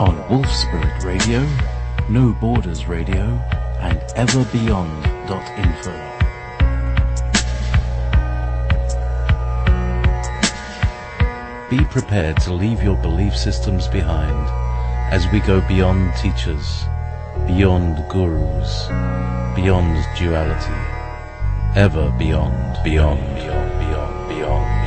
on Wolf Spirit Radio, No Borders Radio, and everbeyond.info. Be prepared to leave your belief systems behind as we go beyond teachers, beyond gurus, beyond duality, ever beyond, beyond, beyond, beyond, beyond.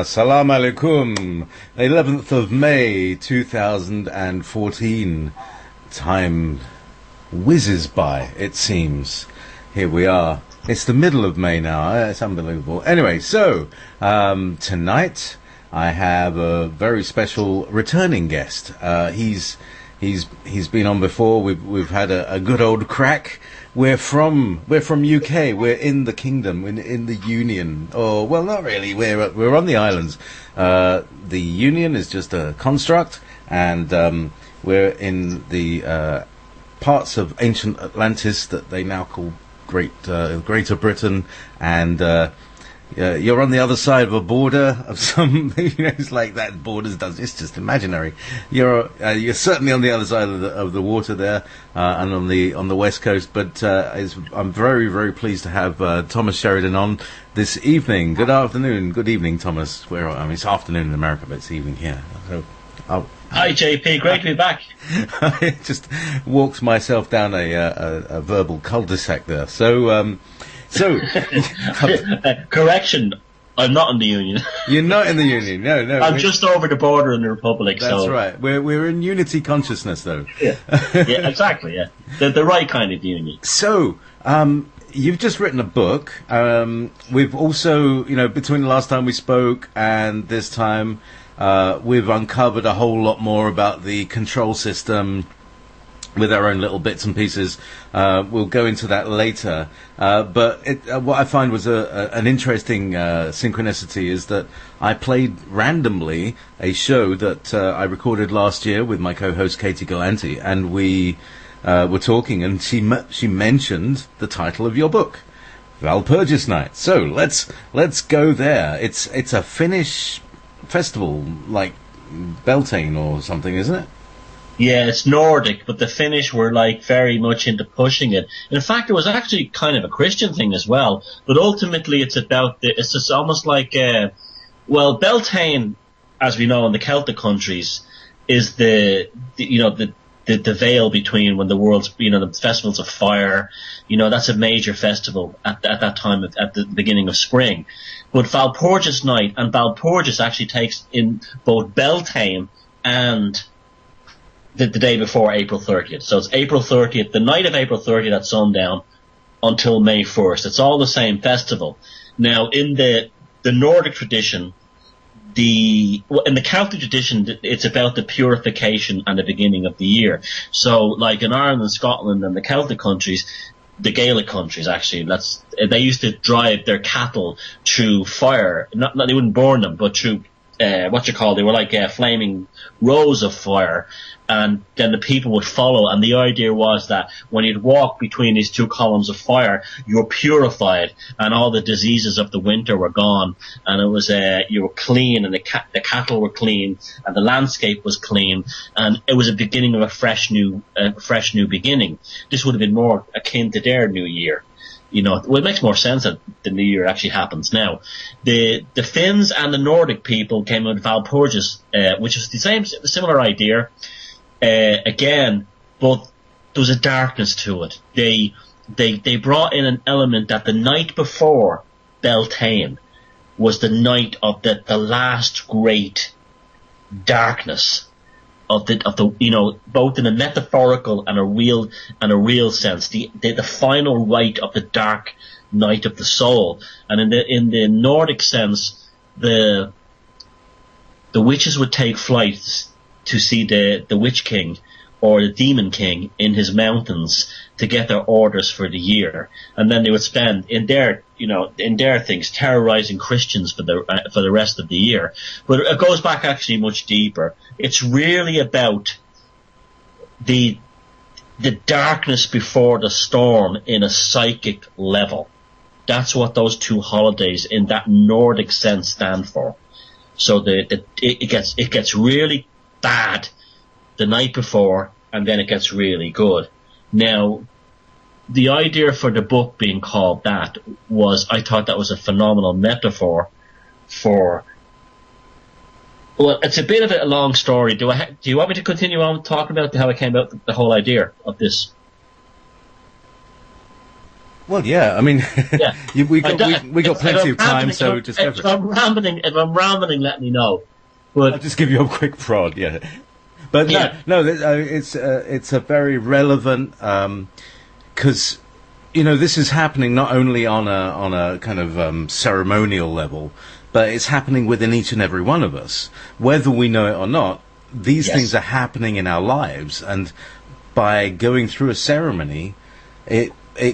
Salam alaikum. 11th of May 2014. Time whizzes by, it seems. Here we are. It's the middle of May now. It's unbelievable. Anyway, so tonight I have a very special returning guest. He's been on before. We've had a good old crack. We're from UK. We're in the kingdom, in the Union. Oh, well, not really. We're on the islands. The Union is just a construct, and we're in the parts of ancient Atlantis that they now call Greater Britain, and you're on the other side of a border of some. It's like that. Borders it's just imaginary. You're certainly on the other side of the water there, and on the west coast. But I'm very, very pleased to have Thomas Sheridan on this evening. Good afternoon. Good evening, Thomas. It's afternoon in America, but it's evening here. So, hi, JayPee. Great to be back. I just walked myself down a verbal cul-de-sac there. So. Correction, I'm not in the Union. You're not in the Union, no. I'm just over the border in the Republic. That's right. We're in unity consciousness, though. Yeah, exactly. Yeah, the right kind of union. So, you've just written a book. We've also, between the last time we spoke and this time, we've uncovered a whole lot more about the control system, with our own little bits and pieces. We'll go into that later. But what I find was an interesting synchronicity is that I played randomly a show that I recorded last year with my co-host Katie Galanti, and we were talking, and she mentioned the title of your book, Walpurgis Night. So let's go there. It's a Finnish festival, like Beltane or something, isn't it? Yeah, it's Nordic, but the Finnish were very much into pushing it. In fact, it was actually kind of a Christian thing as well. But ultimately, it's just almost like, Beltane, as we know in the Celtic countries, is the veil between when the world's, the festivals of fire. That's a major festival at that time at the beginning of spring. But Walpurgis Night, and Walpurgis actually takes in both Beltane and the day before April 30th. So it's April 30th, the night of April 30th at sundown until May 1st. It's all the same festival. Now, in the Nordic tradition, in the Celtic tradition, it's about the purification and the beginning of the year. So, like in Ireland and Scotland and the Celtic countries, the Gaelic countries actually, they used to drive their cattle through fire. Not they wouldn't burn them, but through they were like flaming rows of fire, and then the people would follow, and the idea was that when you'd walk between these two columns of fire, you were purified, and all the diseases of the winter were gone, and it was you were clean, and the cattle were clean, and the landscape was clean, and it was a beginning of a fresh new beginning. This would have been more akin to their new year. It makes more sense that the new year actually happens now. The Finns and the Nordic people came out with Walpurgis, which was the similar idea. Again, but there was a darkness to it. They brought in an element that the night before Beltane was the night of the last great darkness of the both in a metaphorical and a real sense, the final rite of the dark night of the soul. And in the Nordic sense, the witches would take flight to see the Witch King or the Demon King in his mountains to get their orders for the year, and then they would spend in their things terrorizing Christians for the rest of the year. But it goes back actually much deeper. It's really about the darkness before the storm in a psychic level. That's what those two holidays in that Nordic sense stand for. So it gets really bad the night before, and then it gets really good. Now, the idea for the book being called that was, I thought that was a phenomenal metaphor for. Well, it's a bit of a long story. Do you want me to continue on talking about how I came about the whole idea of this? Well, yeah. I mean, Yeah. we got plenty of time, so just go for it. If I'm rambling, let me know. But I'll just give you a quick prod, yeah. But no, it's a very relevant, because this is happening not only on a kind of ceremonial level, but it's happening within each and every one of us, whether we know it or not. These things are happening in our lives, and by going through a ceremony, it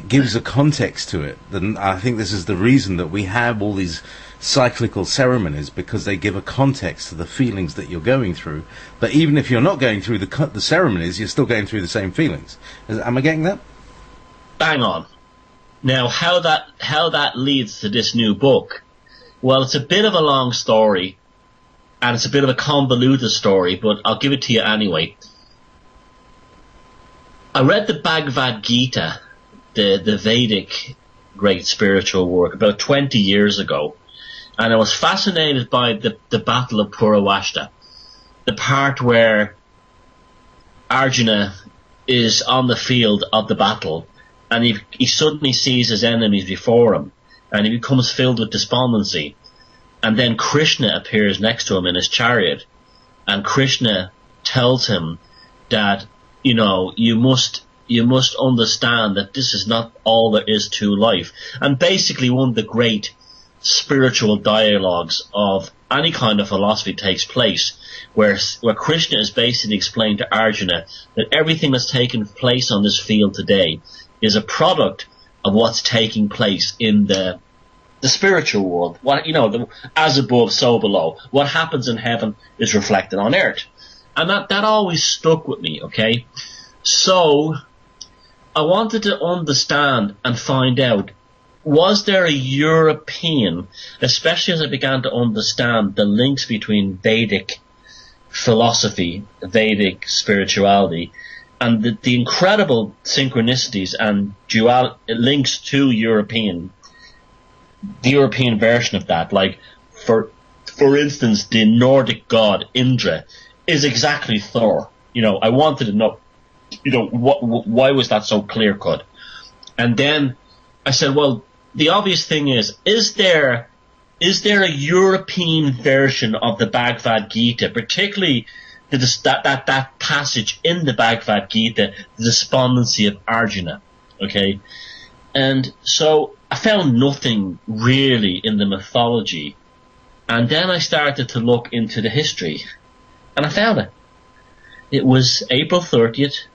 gives a context to it. And I think this is the reason that we have all these cyclical ceremonies, because they give a context to the feelings that you're going through. But even if you're not going through the ceremonies, you're still going through the same feelings. Am I getting that? Bang on. Now, how that leads to this new book? Well, it's a bit of a long story, and it's a bit of a convoluted story, but I'll give it to you anyway. I read the Bhagavad Gita, the Vedic great spiritual work, about 20 years ago, and I was fascinated by the Battle of Puravashta, the part where Arjuna is on the field of the battle, and he suddenly sees his enemies before him, and he becomes filled with despondency. And then Krishna appears next to him in his chariot, and Krishna tells him that, you must understand that this is not all there is to life. And basically one of the great spiritual dialogues of any kind of philosophy takes place, where Krishna is basically explaining to Arjuna that everything that's taken place on this field today is a product of what's taking place in the spiritual world. What as above, so below. What happens in heaven is reflected on earth, and that always stuck with me. Okay, so I wanted to understand and find out, was there a European, especially as I began to understand the links between Vedic philosophy, Vedic spirituality, and the incredible synchronicities and links to the European version of that. Like, for instance, the Nordic god Indra is exactly Thor. I wanted to know, why was that so clear cut? And then I said, well, the obvious thing is there a European version of the Bhagavad Gita, particularly that passage in the Bhagavad Gita, the despondency of Arjuna? Okay, and so I found nothing really in the mythology, and then I started to look into the history, and I found it. It was April 30th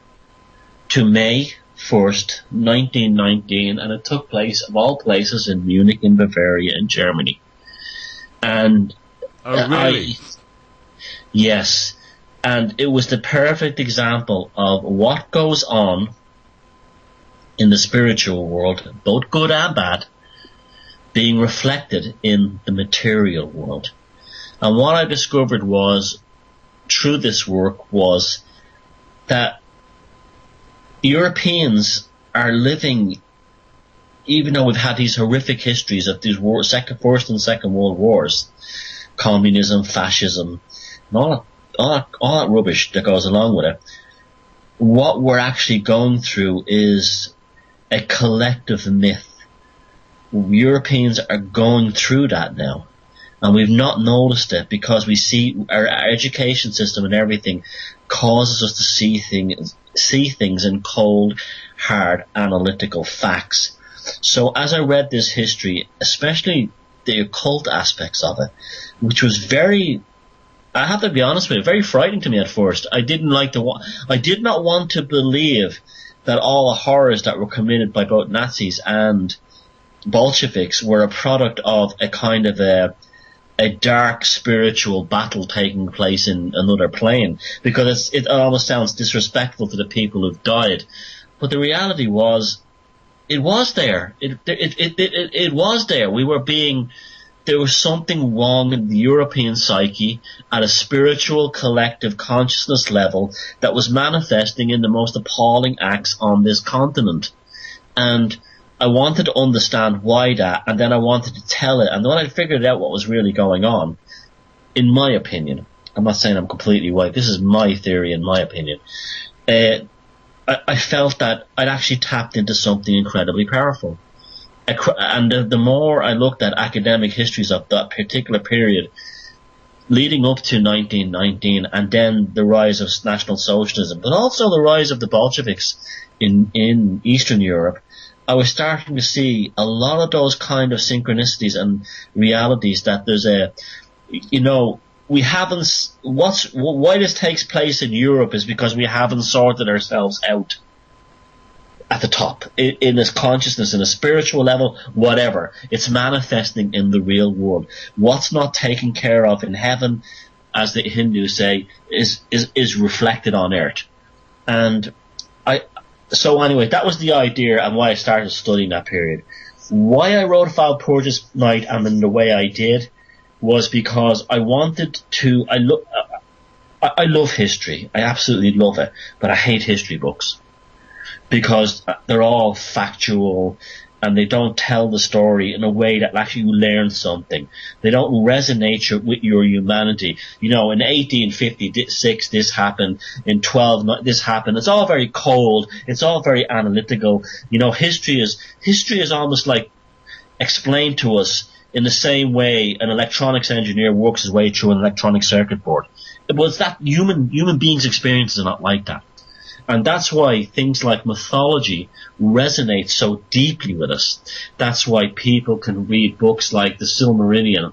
to May 1st, 1919, and it took place, of all places, in Munich, in Bavaria, in Germany. And oh, really? Yes, and it was the perfect example of what goes on in the spiritual world, both good and bad, being reflected in the material world. And what I discovered through this work was that Europeans are living, even though we've had these horrific histories of these First and Second World Wars, communism, fascism, and all that rubbish that goes along with it, what we're actually going through is a collective myth. Europeans are going through that now, and we've not noticed it because we see our education system and everything causes us to see things in cold, hard, analytical facts. So as I read this history, especially the occult aspects of it, which was very I have to be honest with you, very frightening to me at first. I did not want to believe that all the horrors that were committed by both Nazis and Bolsheviks were a product of a kind of a dark spiritual battle taking place in another plane, because it almost sounds disrespectful to the people who've died. But the reality was, it was there. It was there. There was something wrong in the European psyche at a spiritual collective consciousness level that was manifesting in the most appalling acts on this continent. And I wanted to understand why that, and then I wanted to tell it. And when I figured out what was really going on, in my opinion, I'm not saying I'm completely right, this is my theory in my opinion, I felt that I'd actually tapped into something incredibly powerful. And the more I looked at academic histories of that particular period, leading up to 1919, and then the rise of National Socialism, but also the rise of the Bolsheviks in Eastern Europe, I was starting to see a lot of those kind of synchronicities and realities that there's why this takes place in Europe is because we haven't sorted ourselves out at the top, in this consciousness, in a spiritual level, whatever. It's manifesting in the real world. What's not taken care of in heaven, as the Hindus say, is reflected on earth. And so anyway, that was the idea and why I started studying that period. Why I wrote Walpurgis Night and in the way I did was because I wanted to, I love history. I absolutely love it, but I hate history books, because they're all factual and they don't tell the story in a way that actually you learn something. They don't resonate with your humanity. In 1856 this happened, in 12 this happened. It's all very cold. It's all very analytical. History is almost like explained to us in the same way an electronics engineer works his way through an electronic circuit board. But it's that human beings' experience is not like that. And that's why things like mythology resonate so deeply with us. That's why people can read books like The Silmarillion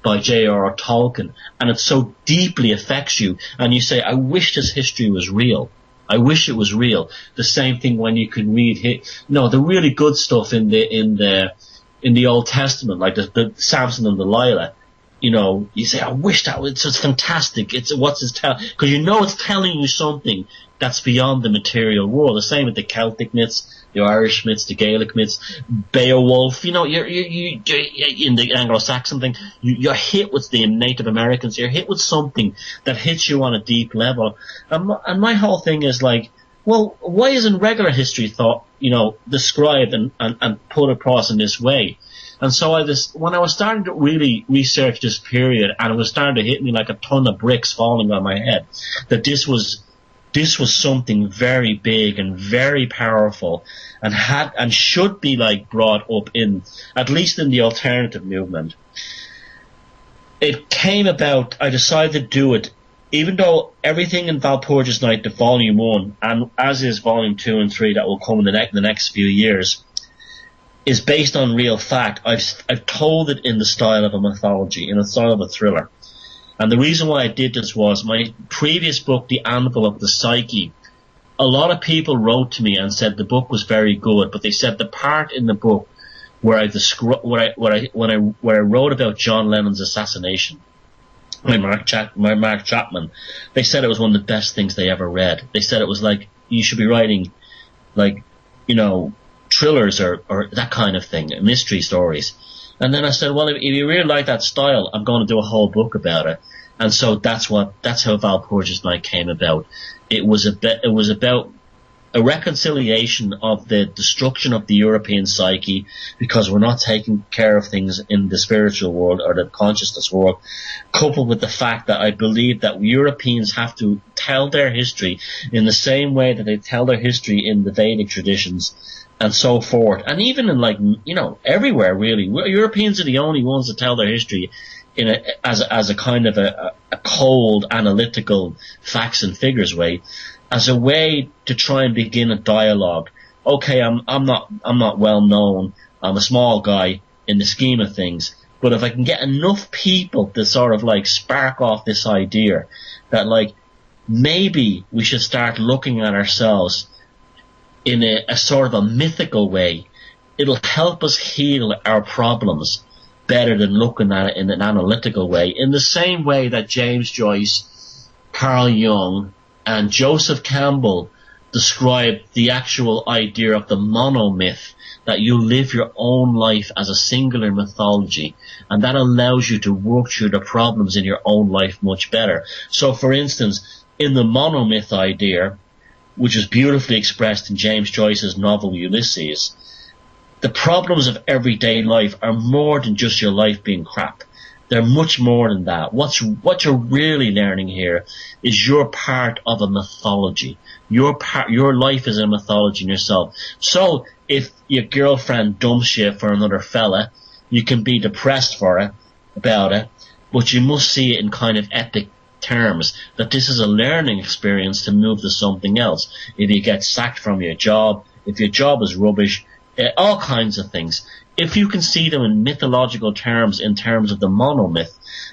by J.R.R. Tolkien, and it so deeply affects you, and you say, I wish this history was real. I wish it was real. The same thing when you can read the really good stuff in the Old Testament, like the Samson and Delilah. You say, I wish it's fantastic. Because it's telling you something that's beyond the material world. The same with the Celtic myths, the Irish myths, the Gaelic myths, Beowulf. You're in the Anglo-Saxon thing, you're hit with the Native Americans. You're hit with something that hits you on a deep level. And my whole thing is like, well, why isn't regular history thought, described and put across in this way? And so when I was starting to really research this period, and it was starting to hit me like a ton of bricks falling on my head, that this was something very big and very powerful, and should be like brought up in, at least in the alternative movement. It came about, I decided to do it, even though everything in Walpurgis Night, the volume 1, and as is volume 2 and 3 that will come in the next few years, is based on real fact. I've told it in the style of a mythology, in the style of a thriller. And the reason why I did this was my previous book, The Anvil of the Psyche. A lot of people wrote to me and said the book was very good, but they said the part in the book where I wrote about John Lennon's assassination by Mark Chapman, they said it was one of the best things they ever read. They said it was like, you should be writing, like, thrillers or that kind of thing, mystery stories. And then I said, well, if you really like that style, I'm going to do a whole book about it. And so that's how Walpurgis Night came about. It was about a reconciliation of the destruction of the European psyche, because we're not taking care of things in the spiritual world or the consciousness world, coupled with the fact that I believe that Europeans have to tell their history in the same way that they tell their history in the Vedic traditions, and so forth. And even in everywhere really, Europeans are the only ones that tell their history as a kind of a cold, analytical, facts and figures way, as a way to try and begin a dialogue. Okay, I'm not well known. I'm a small guy in the scheme of things, But if I can get enough people to sort of like spark off this idea that like maybe we should start looking at ourselves in a sort of a mythical way, it'll help us heal our problems better than looking at it in an analytical way. In the same way that James Joyce, Carl Jung, and Joseph Campbell described the actual idea of the monomyth, that you live your own life as a singular mythology, and that allows you to work through the problems in your own life much better. So, for instance, in the monomyth idea, which is beautifully expressed in James Joyce's novel Ulysses, the problems of everyday life are more than just your life being crap. They're much more than that. What you're really learning here is you're part of a mythology. Your life is a mythology in yourself. So if your girlfriend dumps you for another fella, you can be depressed about it, but you must see it in kind of epic terms, that this is a learning experience to move to something else. If you get sacked from your job, if your job is rubbish, all kinds of things. If you can see them in mythological terms, in terms of the monomyth,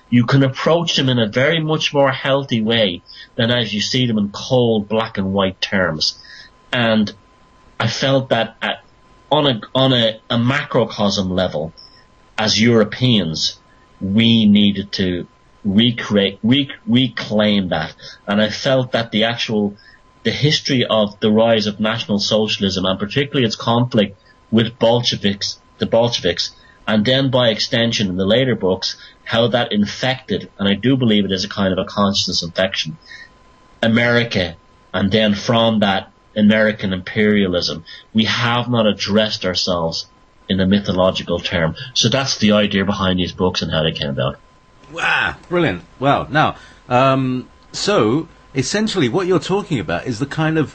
you can approach them in a very much more healthy way than as you see them in cold black and white terms. And I felt that on a macrocosm level, as Europeans, we needed to reclaim that. And I felt that the history of the rise of National Socialism, and particularly its conflict with the Bolsheviks, and then by extension in the later books, how that infected, and I do believe it is a kind of a consciousness infection, America, and then from that, American imperialism. We have not addressed ourselves in a mythological term. So that's the idea behind these books and how they came about. Wow, brilliant. Well, now, so essentially what you're talking about is the kind of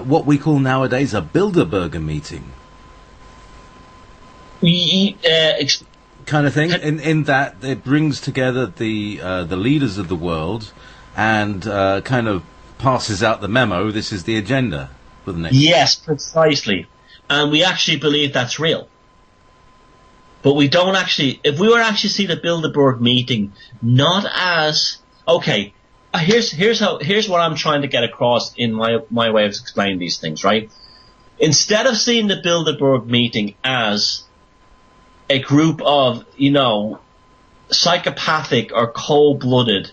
what we call nowadays a Bilderberger meeting. Kind of thing, in that it brings together the leaders of the world and kind of passes out the memo. This is the agenda for the next. Yes, precisely. And we actually believe that's real. But we don't actually, if we were actually see the Bilderberg meeting not as, okay, here's what I'm trying to get across in my way of explaining these things, right? Instead of seeing the Bilderberg meeting as a group of, psychopathic or cold-blooded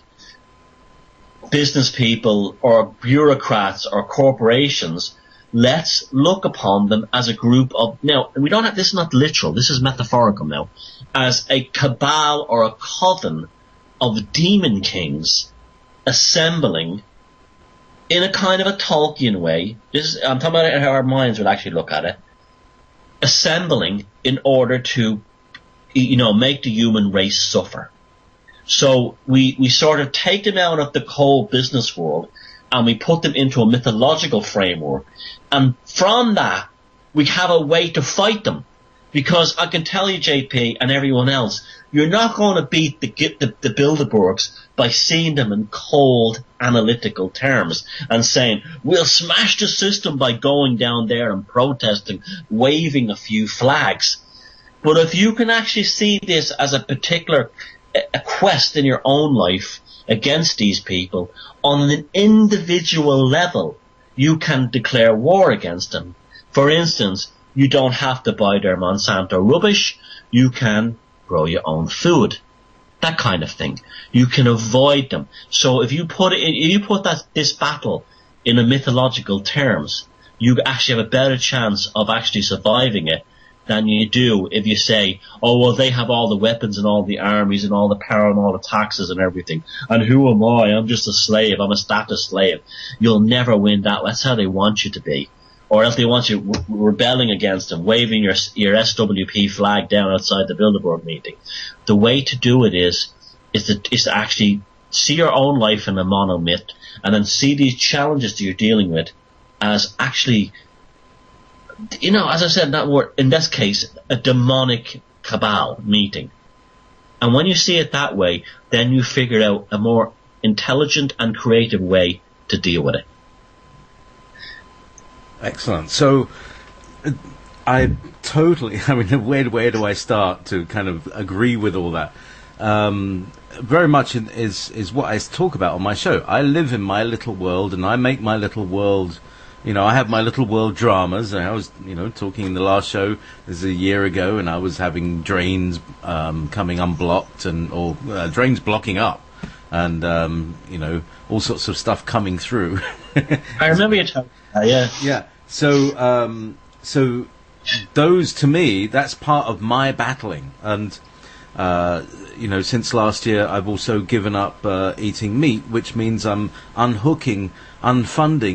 business people or bureaucrats or corporations, let's look upon them as a group of, now, this is not literal, this is metaphorical now, as a cabal or a coven of demon kings assembling in a kind of a Tolkien way. I'm talking about how our minds would actually look at it. Assembling in order to, make the human race suffer. So we sort of take them out of the cold business world and we put them into a mythological framework. And from that, we have a way to fight them. Because I can tell you, JayPee, and everyone else, you're not going to beat the Bilderbergs by seeing them in cold analytical terms and saying, we'll smash the system by going down there and protesting, waving a few flags. But if you can actually see this as a particular a quest in your own life against these people, on an individual level, you can declare war against them. For instance, you don't have to buy their Monsanto rubbish. You can grow your own food. That kind of thing. You can avoid them. So if you put this battle in a mythological terms, you actually have a better chance of actually surviving it than you do if you say, oh, well, they have all the weapons and all the armies and all the power and all the taxes and everything. And who am I? I'm just a slave. I'm a status slave. You'll never win that. That's how they want you to be. Or else they want you rebelling against them, waving your SWP flag down outside the Bilderberg meeting. The way to do it is to actually see your own life in a monomyth and then see these challenges that you're dealing with as actually, as I said, that word, in this case, a demonic cabal meeting. And when you see it that way, then you figure out a more intelligent and creative way to deal with it. Excellent. So, I totally. I mean, where do I start to kind of agree with all that? Very much is what I talk about on my show. I live in my little world, and I make my little world. You know, I have my little world dramas. And I was, talking in the last show. This is a year ago, and I was having drains coming unblocked, or drains blocking up, and all sorts of stuff coming through. I remember you talking about that, yeah. Yeah. So those, to me, that's part of my battling. And, since last year, I've also given up eating meat, which means I'm unfunding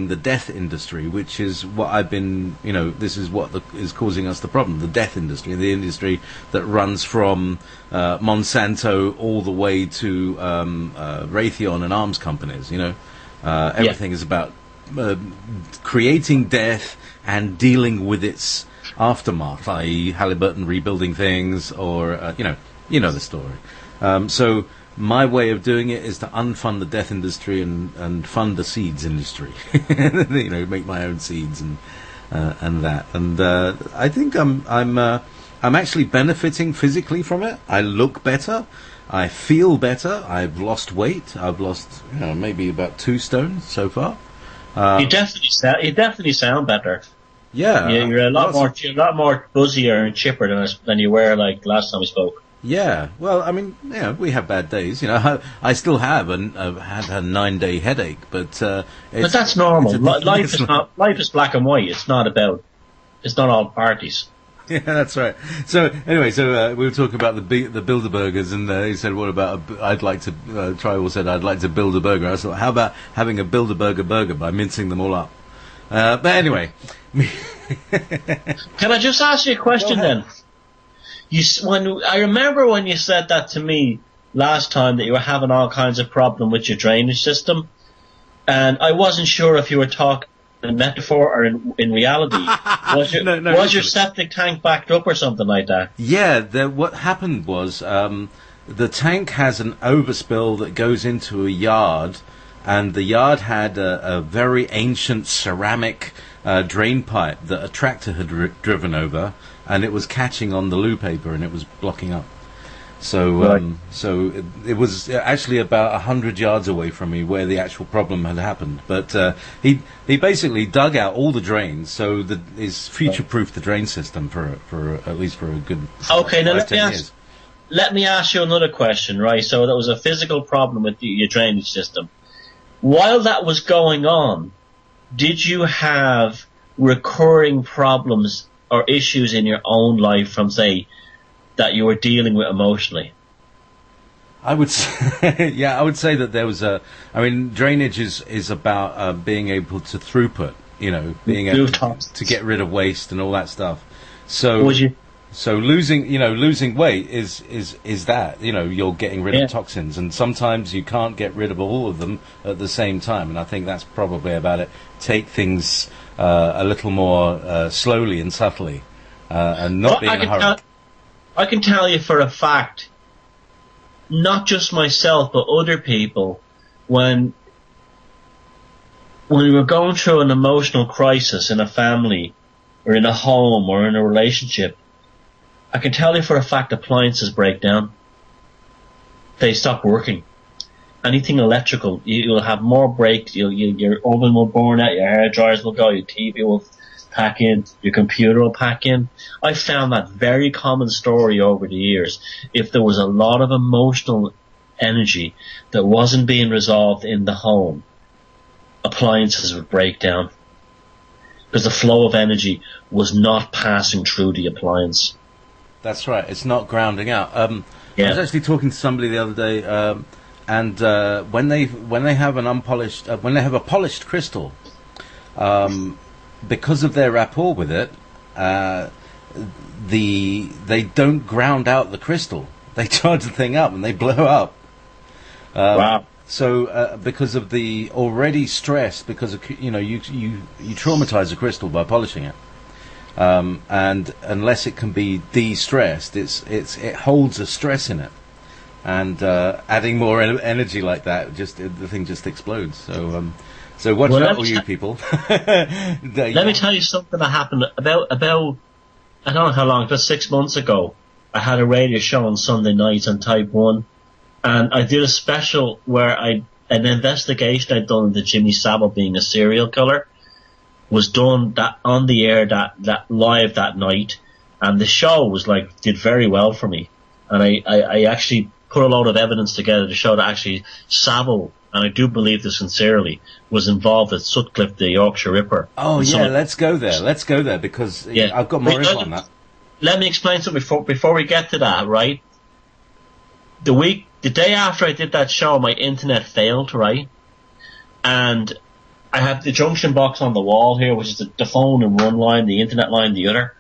the death industry, which is what I've been, this is what is causing us the problem, the death industry, the industry that runs from Monsanto all the way to Raytheon and arms companies, Everything is about creating death and dealing with its aftermath, i.e. Halliburton rebuilding things, or the story. So my way of doing it is to unfund the death industry and fund the seeds industry. Make my own seeds and that. And I think I'm actually benefiting physically from it. I look better. I feel better. I've lost weight. I've lost maybe about 2 stone so far. You definitely sound better. Yeah, you're a lot more buzzier and chipper than you were like last time we spoke. Yeah, well, I mean, we have bad days. I still have had a 9-day headache, but that's normal. Life is black and white. It's not all parties. Yeah, that's right. So anyway, we were talking about the Bilderbergers, and he said, "What about? I'd like to." Tribal said, "I'd like to build a burger." I thought, "How about having a Bilderberger burger by mincing them all up?" But anyway, can I just ask you a question then? I remember when you said that to me last time, that you were having all kinds of problem with your drainage system, and I wasn't sure if you were talking in metaphor or in reality. Was your septic tank backed up or something like that? Yeah, what happened was the tank has an overspill that goes into a yard, and the yard had a very ancient ceramic drain pipe that a tractor had driven over, and it was catching on the loo paper, and it was blocking up. So it was actually about 100 yards away from me where the actual problem had happened. But he basically dug out all the drains, so that is future-proofed the drain system for at least for a good 5-10 years. Let me ask you another question, right? So there was a physical problem with your drainage system. While that was going on, did you have recurring problems or issues in your own life from, say, that you were dealing with emotionally? I would say that there was drainage is about being able to throughput, being able to get rid of waste and all that stuff. So losing weight is that, you're getting rid of toxins, and sometimes you can't get rid of all of them at the same time, and I think that's probably about it. Take things a little more slowly and subtly, and not being in a hurry. I can tell you for a fact, not just myself, but other people, when we were going through an emotional crisis in a family, or in a home, or in a relationship, I can tell you for a fact appliances break down. They stop working. Anything electrical, you'll have more breaks, your oven will burn out, your hair dryers will go, your TV will pack in, your computer will pack in. I found that very common story over the years. If there was a lot of emotional energy that wasn't being resolved in the home, appliances would break down, because the flow of energy was not passing through the appliance. That's right. It's not grounding out. I was actually talking to somebody the other day, and when they have a polished crystal, because of their rapport with it, they don't ground out the crystal. They charge the thing up and they blow up. Wow. So because of the already stress, because of, you traumatize a crystal by polishing it, and unless it can be de-stressed, it holds a stress in it, and adding more energy like that, the thing just explodes. So watch out, all you people. Let me tell you something that happened about I don't know how long, about 6 months ago, I had a radio show on Sunday nights on Type 1, and I did a special where an investigation I'd done into Jimmy Savile being a serial killer was done that on the air that live that night, and the show was did very well for me, and I actually put a lot of evidence together to show that actually Savile, and I do believe this sincerely, was involved with Sutcliffe, the Yorkshire Ripper. Oh yeah, let's go there because I've got more info on that. Let me explain something before we get to that, right? The day after I did that show, my internet failed, right? And I have the junction box on the wall here, which is the phone in one line, the internet line the other.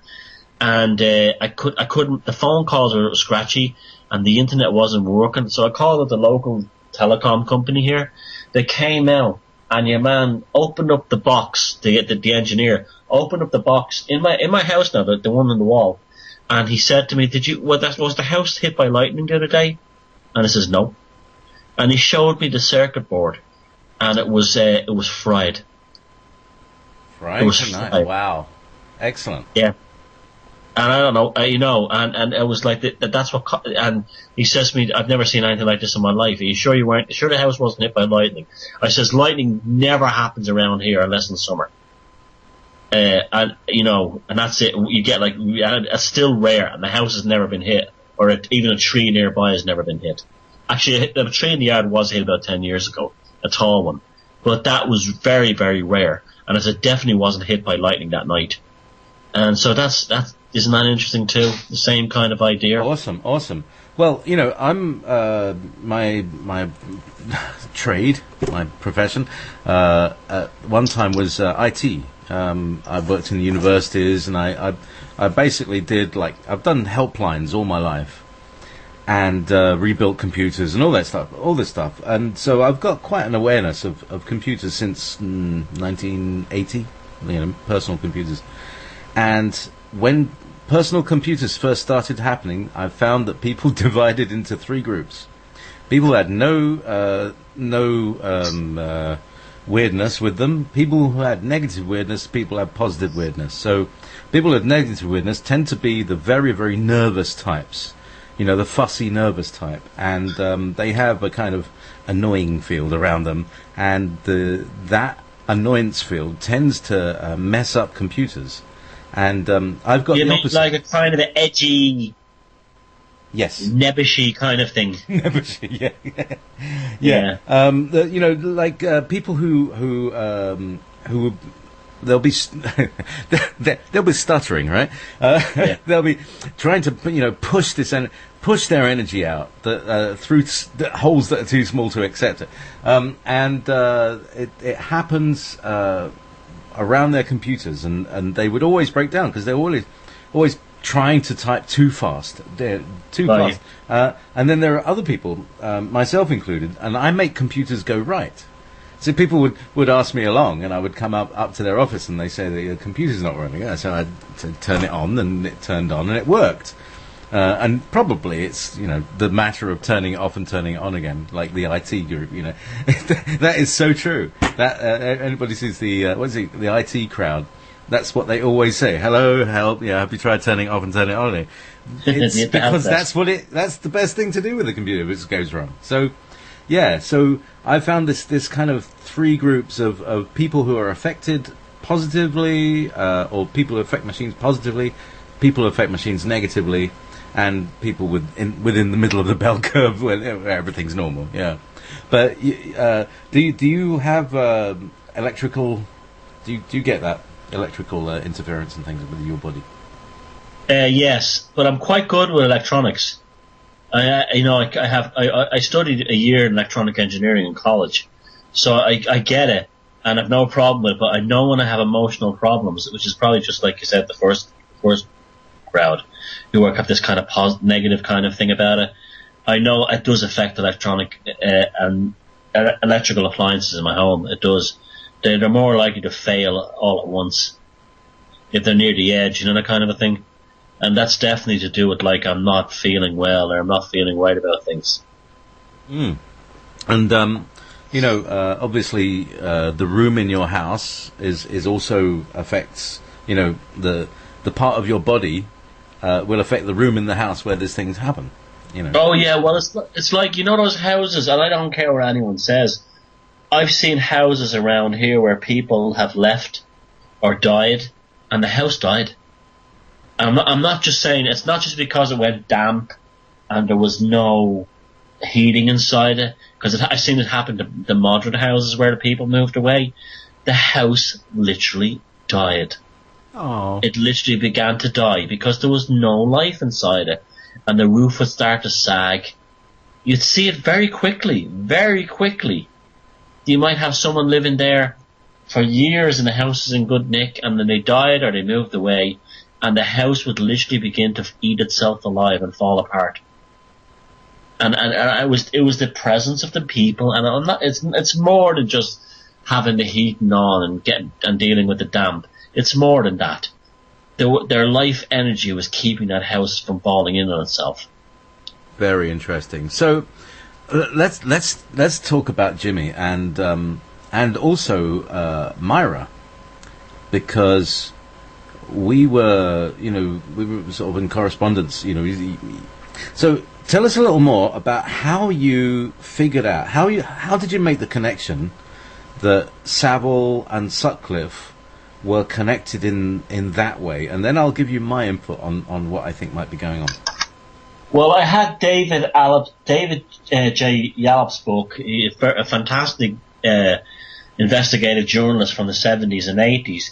And I couldn't. The phone calls were scratchy, and the internet wasn't working. So I called up the local telecom company here. They came out, and your man opened up the box. The engineer opened up the box in my house now, the one on the wall. And he said to me, was the house hit by lightning the other day? And I says, no. And he showed me the circuit board, and it was fried. Fried? It was fried. Wow. Excellent. Yeah. And I don't know, and it was like that's what, and he says to me, I've never seen anything like this in my life. Are you sure sure the house wasn't hit by lightning? I says, lightning never happens around here unless in summer. And that's it. You get it's still rare, and the house has never been hit, or even a tree nearby has never been hit. Actually, the tree in the yard was hit about 10 years ago, a tall one, but that was very, very rare, and it definitely wasn't hit by lightning that night. And so isn't that interesting too? The same kind of idea. Awesome. Well, I'm my trade, my profession, at one time was IT. I worked in universities, and I basically did I've done helplines all my life, and rebuilt computers and all this stuff. And so I've got quite an awareness of computers since 1980. Personal computers. And when personal computers first started happening, I found that people divided into three groups. People had no weirdness with them. People who had negative weirdness, people had positive weirdness. So people with negative weirdness tend to be the very, very nervous types, the fussy, nervous type. And they have a kind of annoying field around them. And that annoyance field tends to mess up computers. And I've got the opposite. Like a kind of an edgy, yes, nebbishy kind of thing. Nebbishy, yeah. People who they'll be they'll be stuttering, right? They'll be trying to push their energy out through holes that are too small to accept it, and it happens. Around their computers, and they would always break down because they're always trying to type too fast. They're too fast. And then there are other people, myself included, and I make computers go right. So people would ask me along, and I would come up to their office, and they say that your computer's not running. So I'd turn it on, and it turned on, and it worked. And probably it's the matter of turning it off and turning it on again, like the IT group. That is so true. That anybody sees the the IT crowd, that's what they always say. Hello, help. Yeah, have you tried turning it off and turning it on? It's because that's the best thing to do with a computer if it goes wrong. So yeah, so I found this kind of three groups of people who are affected positively, or people who affect machines positively, people who affect machines negatively, and people within the middle of the bell curve where everything's normal. Yeah, but do you have electrical? Do you get that electrical interference and things with your body? Yes, but I'm quite good with electronics. I studied a year in electronic engineering in college, so I get it, and I've no problem with it. But I know when I have emotional problems, which is probably just like you said, the first crowd who have this kind of negative kind of thing about it. I know it does affect electronic and electrical appliances in my home. It does. They're more likely to fail all at once if they're near the edge, that kind of a thing. And that's definitely to do with I'm not feeling well, or I'm not feeling right about things. Mm. And obviously the room in your house is also affects the part of your body will affect the room in the house where these things happen. You know. Oh yeah, well it's like, you know those houses, and I don't care what anyone says. I've seen houses around here where people have left or died, and the house died. And I'm not just saying, it's not just because it went damp and there was no heating inside it, because I've seen it happen to the moderate houses where the people moved away. The house literally died. Oh. It literally began to die because there was no life inside it, and the roof would start to sag. You'd see it very quickly, very quickly. You might have someone living there for years and the house is in good nick, and then they died or they moved away, and the house would literally begin to eat itself alive and fall apart. And it was the presence of the people, and I'm not, it's more than just having the heating on and dealing with the damp. It's more than that. Their life energy was keeping that house from falling in on itself. Very interesting. So let's talk about Jimmy and also Myra, because we were sort of in correspondence. So tell us a little more about how you figured out how did you make the connection that Savile and Sutcliffe were connected in that way, and then I'll give you my input on what I think might be going on. Well, I had David J. Yallop's book, a fantastic investigative journalist from the 70s and 80s.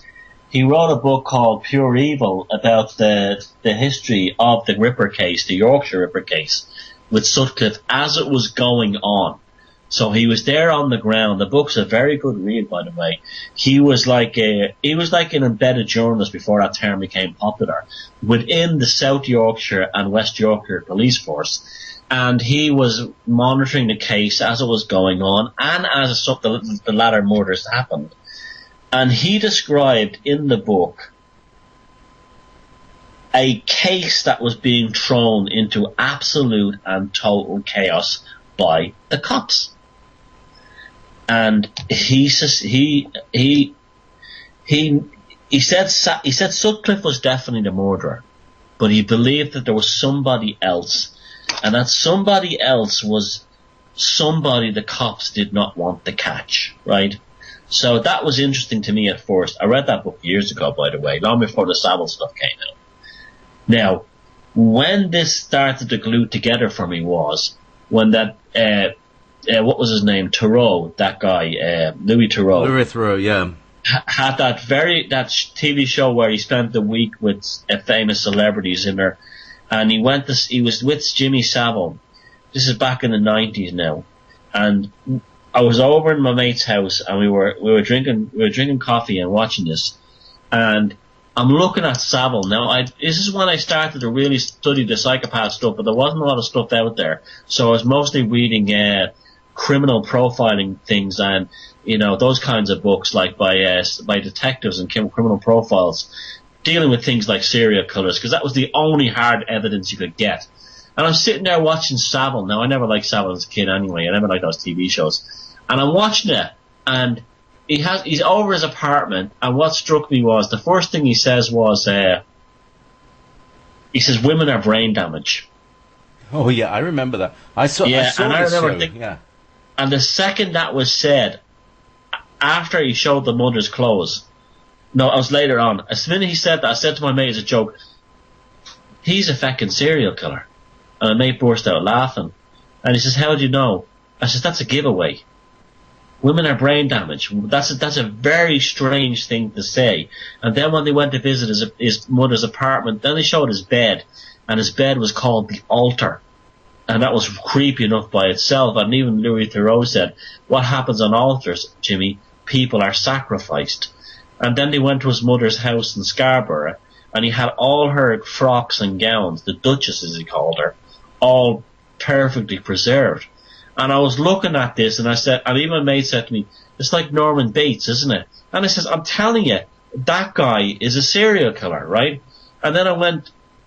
He wrote a book called Pure Evil about the history of the Ripper case, the Yorkshire Ripper case, with Sutcliffe as it was going on. So he was there on the ground. The book's a very good read, by the way. He was like an embedded journalist before that term became popular within the South Yorkshire and West Yorkshire police force. And he was monitoring the case as it was going on and as the latter murders happened. And he described in the book a case that was being thrown into absolute and total chaos by the cops. And he said Sutcliffe was definitely the murderer, but he believed that there was somebody else, and that somebody else was somebody the cops did not want to catch, right? So that was interesting to me at first. I read that book years ago, by the way, long before the Savile stuff came out. Now, when this started to glue together for me was when that what was his name? Thoreau, that guy, Louis Thoreau. Louis Thoreau, yeah. Had that TV show where he spent the week with famous celebrities in there, and he was with Jimmy Savile. This is back in the 90s now, and I was over in my mate's house, and we were drinking coffee and watching this, and I'm looking at Savile now. This is when I started to really study the psychopath stuff, but there wasn't a lot of stuff out there, so I was mostly reading criminal profiling things and those kinds of books, like by detectives and criminal profiles, dealing with things like serial killers, because that was the only hard evidence you could get. And I'm sitting there watching Savile. Now, I never liked Savile as a kid anyway. I never liked those TV shows. And I'm watching it, and he's over his apartment, and what struck me was the first thing he says was, he says, "Women are brain damage." Oh yeah, I remember that. I saw this show. Yeah. And the second that was said, after he showed the mother's clothes, no, it was later on. As soon as he said that, I said to my mate as a joke, "He's a fucking serial killer." And my mate burst out laughing. And he says, "How do you know?" I says, "That's a giveaway. Women are brain damaged." That's a very strange thing to say. And then when they went to visit his mother's apartment, then they showed his bed, and his bed was called the altar. And that was creepy enough by itself. And even Louis Thoreau said, "What happens on altars, Jimmy? People are sacrificed." And then they went to his mother's house in Scarborough, and he had all her frocks and gowns, the Duchess as he called her, all perfectly preserved. And I was looking at this, and I said, and even my mate said to me, "It's like Norman Bates, isn't it?" And I says, "I'm telling you, that guy is a serial killer, right?" And then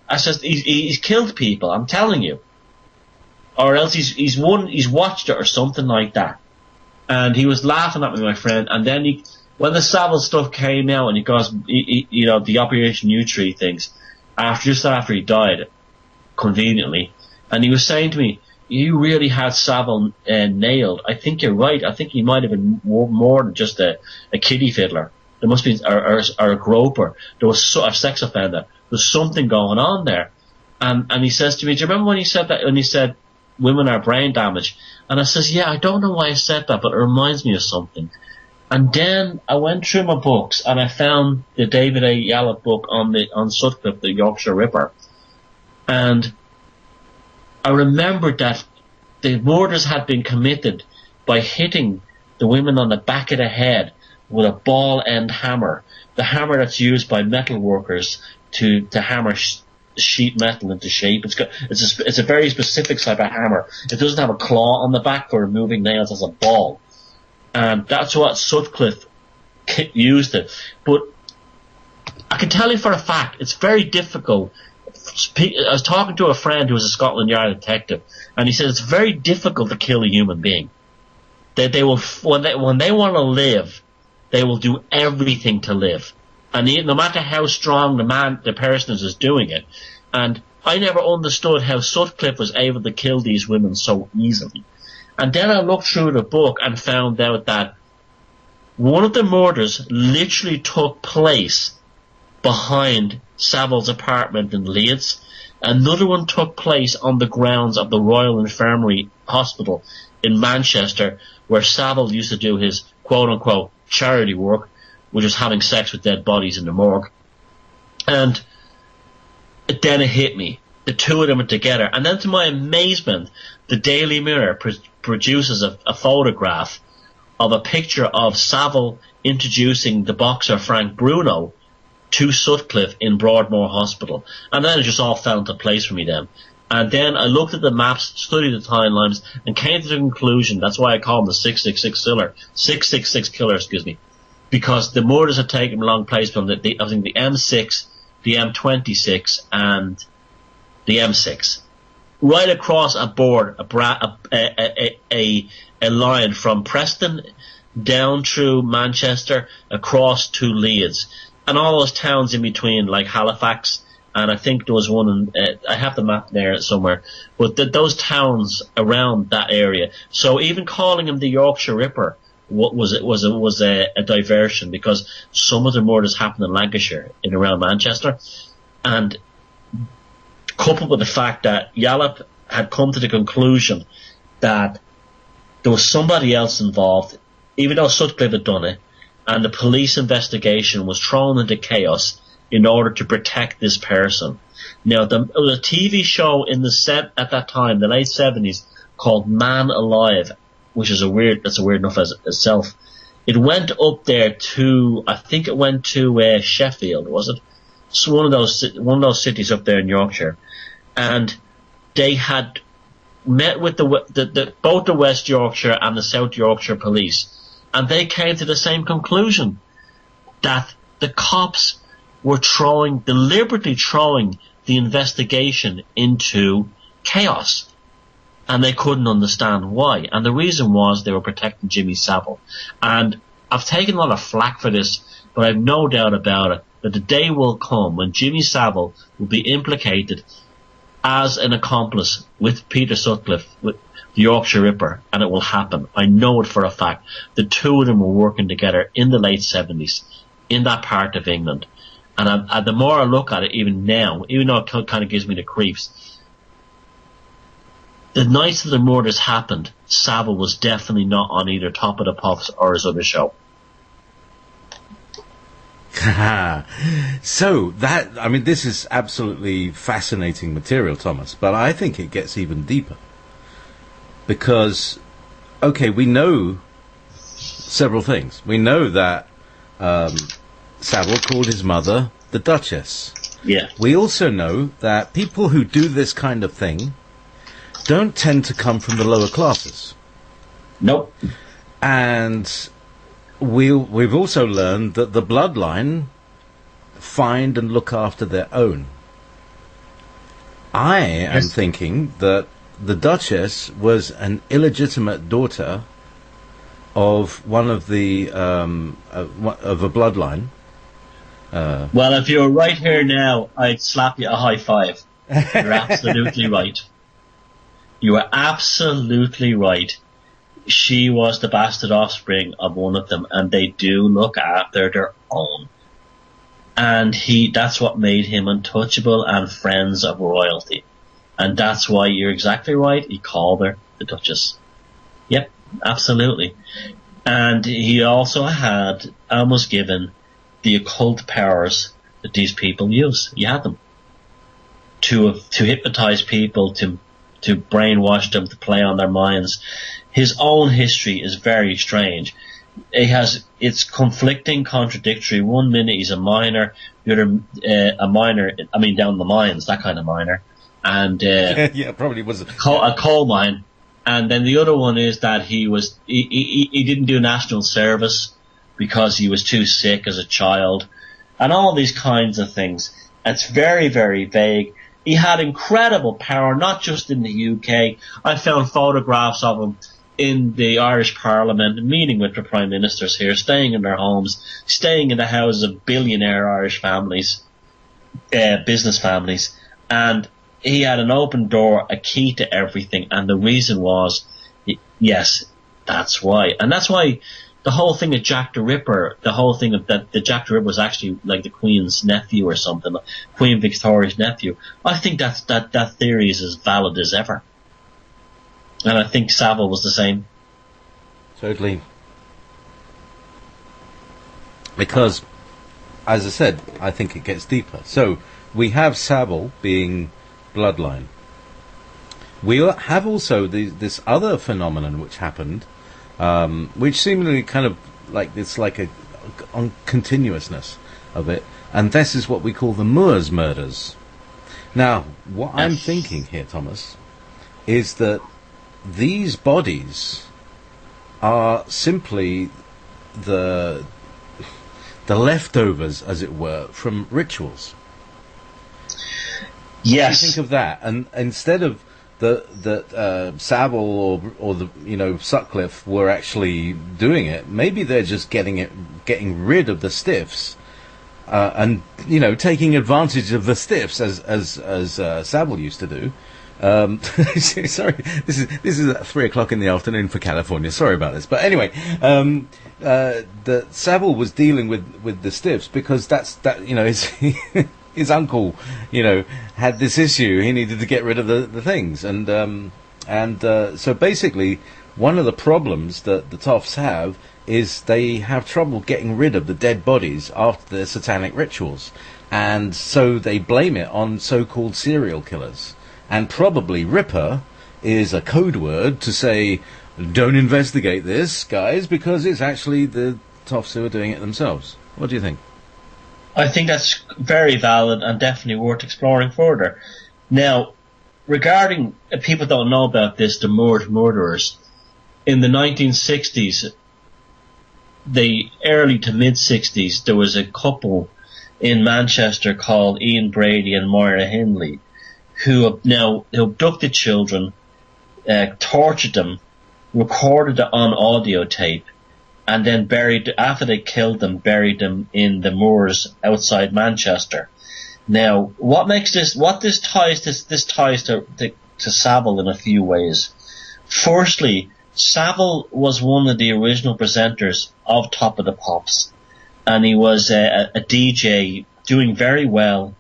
I said, he's killed people, I'm telling you. Or else he's watched it or something like that. And he was laughing at me, my friend. And then when the Savile stuff came out, and he goes, the Operation U-Tree things, just after he died, conveniently, and he was saying to me, "You really had Savile nailed. I think you're right. I think he might have been more than just a kiddie fiddler. There must be or a groper. There was a sex offender. There's something going on there." And he says to me, "Do you remember when he said that? When he said women are brain damaged?" And I says, "Yeah, I don't know why I said that, but it reminds me of something." And then I went through my books and I found the David A. Yallop book on Sutcliffe, the Yorkshire Ripper. And I remembered that the murders had been committed by hitting the women on the back of the head with a ball end hammer, the hammer that's used by metal workers to hammer sheet metal into shape. It's a very specific type of hammer. It doesn't have a claw on the back for removing nails as a ball. And that's what Sutcliffe used it. But I can tell you for a fact, it's very difficult. I was talking to a friend who was a Scotland Yard detective, and he said it's very difficult to kill a human being. They will, when they want to live, they will do everything to live. And no matter how strong the person is doing it. And I never understood how Sutcliffe was able to kill these women so easily. And then I looked through the book and found out that one of the murders literally took place behind Savile's apartment in Leeds. Another one took place on the grounds of the Royal Infirmary Hospital in Manchester, where Savile used to do his quote-unquote charity work, which is having sex with dead bodies in the morgue. And then it hit me. The two of them are together. And then to my amazement, the Daily Mirror produces a photograph of a picture of Savile introducing the boxer Frank Bruno to Sutcliffe in Broadmoor Hospital. And then it just all fell into place for me then. And then I looked at the maps, studied the timelines, and came to the conclusion, that's why I call him the 666 killer, because the murders had taken long place from I think the M6, the M26, and the M6. Right across a board, a line from Preston down through Manchester, across to Leeds, and all those towns in between, like Halifax, and I think there was one in, I have the map there somewhere, but those towns around that area. So even calling him the Yorkshire Ripper was a diversion, because some of the murders happened in Lancashire, in around Manchester, and coupled with the fact that Yallop had come to the conclusion that there was somebody else involved, even though Sutcliffe had done it, and the police investigation was thrown into chaos in order to protect this person. Now, there was a TV show in the set at that time, the late 70s, called Man Alive, which is that's a weird enough as itself. It went up there to, I think it went to Sheffield, was it? So one of those cities up there in Yorkshire, and they had met with both the West Yorkshire and the South Yorkshire police, and they came to the same conclusion, that the cops were deliberately throwing the investigation into chaos, and they couldn't understand why. And the reason was they were protecting Jimmy Savile. And I've taken a lot of flack for this, but I've no doubt about it, that the day will come when Jimmy Savile will be implicated as an accomplice with Peter Sutcliffe, with the Yorkshire Ripper, and it will happen. I know it for a fact. The two of them were working together in the late 70s in that part of England. And the more I look at it, even now, even though it kind of gives me the creeps, the nights that the murders happened, Savile was definitely not on either Top of the Pops or his other show. So this is absolutely fascinating material, Thomas, but I think it gets even deeper. Because, okay, we know several things. We know that Savile called his mother the Duchess. Yeah. We also know that people who do this kind of thing don't tend to come from the lower classes. Nope. And we've also learned that the bloodline find and look after their own. I am thinking that the Duchess was an illegitimate daughter of one of the of a bloodline, Well, if you were right here now, I'd slap you a high five. You're absolutely right. You are absolutely right. She was the bastard offspring of one of them, and they do look after their own. And that's what made him untouchable and friends of royalty. And that's why you're exactly right. He called her the Duchess. Yep, absolutely. And he also had almost given the occult powers that these people use. He had them to hypnotize people, to brainwash them, to play on their minds. His own history is very strange. It's conflicting, contradictory. 1 minute he's a miner, the other a miner. I mean, down the mines, that kind of miner, and yeah, probably was a coal mine. And then the other one is that he didn't do national service because he was too sick as a child, and all these kinds of things. It's very, very vague. He had incredible power, not just in the UK. I found photographs of him in the Irish Parliament, meeting with the Prime Ministers here, staying in their homes, staying in the houses of billionaire Irish families, business families, and he had an open door, a key to everything, and the reason was, yes, that's why. And that's why the whole thing of Jack the Ripper, the whole thing of that Jack the Ripper was actually like the Queen's nephew or something, Queen Victoria's nephew. I think that theory is as valid as ever. And I think Savile was the same. Totally. Because, as I said, I think it gets deeper. So, we have Savile being bloodline. We have also this other phenomenon which happened, which seemingly kind of like it's like a continuousness of it, and this is what we call the Moors murders. Now, what I'm thinking here, Thomas, is that these bodies are simply the leftovers, as it were, from rituals. Yes. Think of that, and instead of that Savile or the Sutcliffe were actually doing it, maybe they're just getting rid of the stiffs, and taking advantage of the stiffs as Savile used to do. Sorry, this is at 3:00 in the afternoon for California. Sorry about this, but anyway, the Savile was dealing with the stiffs because his uncle, had this issue. He needed to get rid of the things, and so basically, one of the problems that the Toffs have is they have trouble getting rid of the dead bodies after their satanic rituals, and so they blame it on so-called serial killers. And probably Ripper is a code word to say, don't investigate this, guys, because it's actually the Toffs who are doing it themselves. What do you think? I think that's very valid and definitely worth exploring further. Now, regarding, people don't know about this, the Moors murderers. In the 1960s, the early to mid-60s, there was a couple in Manchester called Ian Brady and Moira Hindley, who abducted children, tortured them, recorded it on audio tape, and then after they killed them, buried them in the moors outside Manchester. Now, this ties to Savile in a few ways. Firstly, Savile was one of the original presenters of Top of the Pops, and he was a DJ doing very well,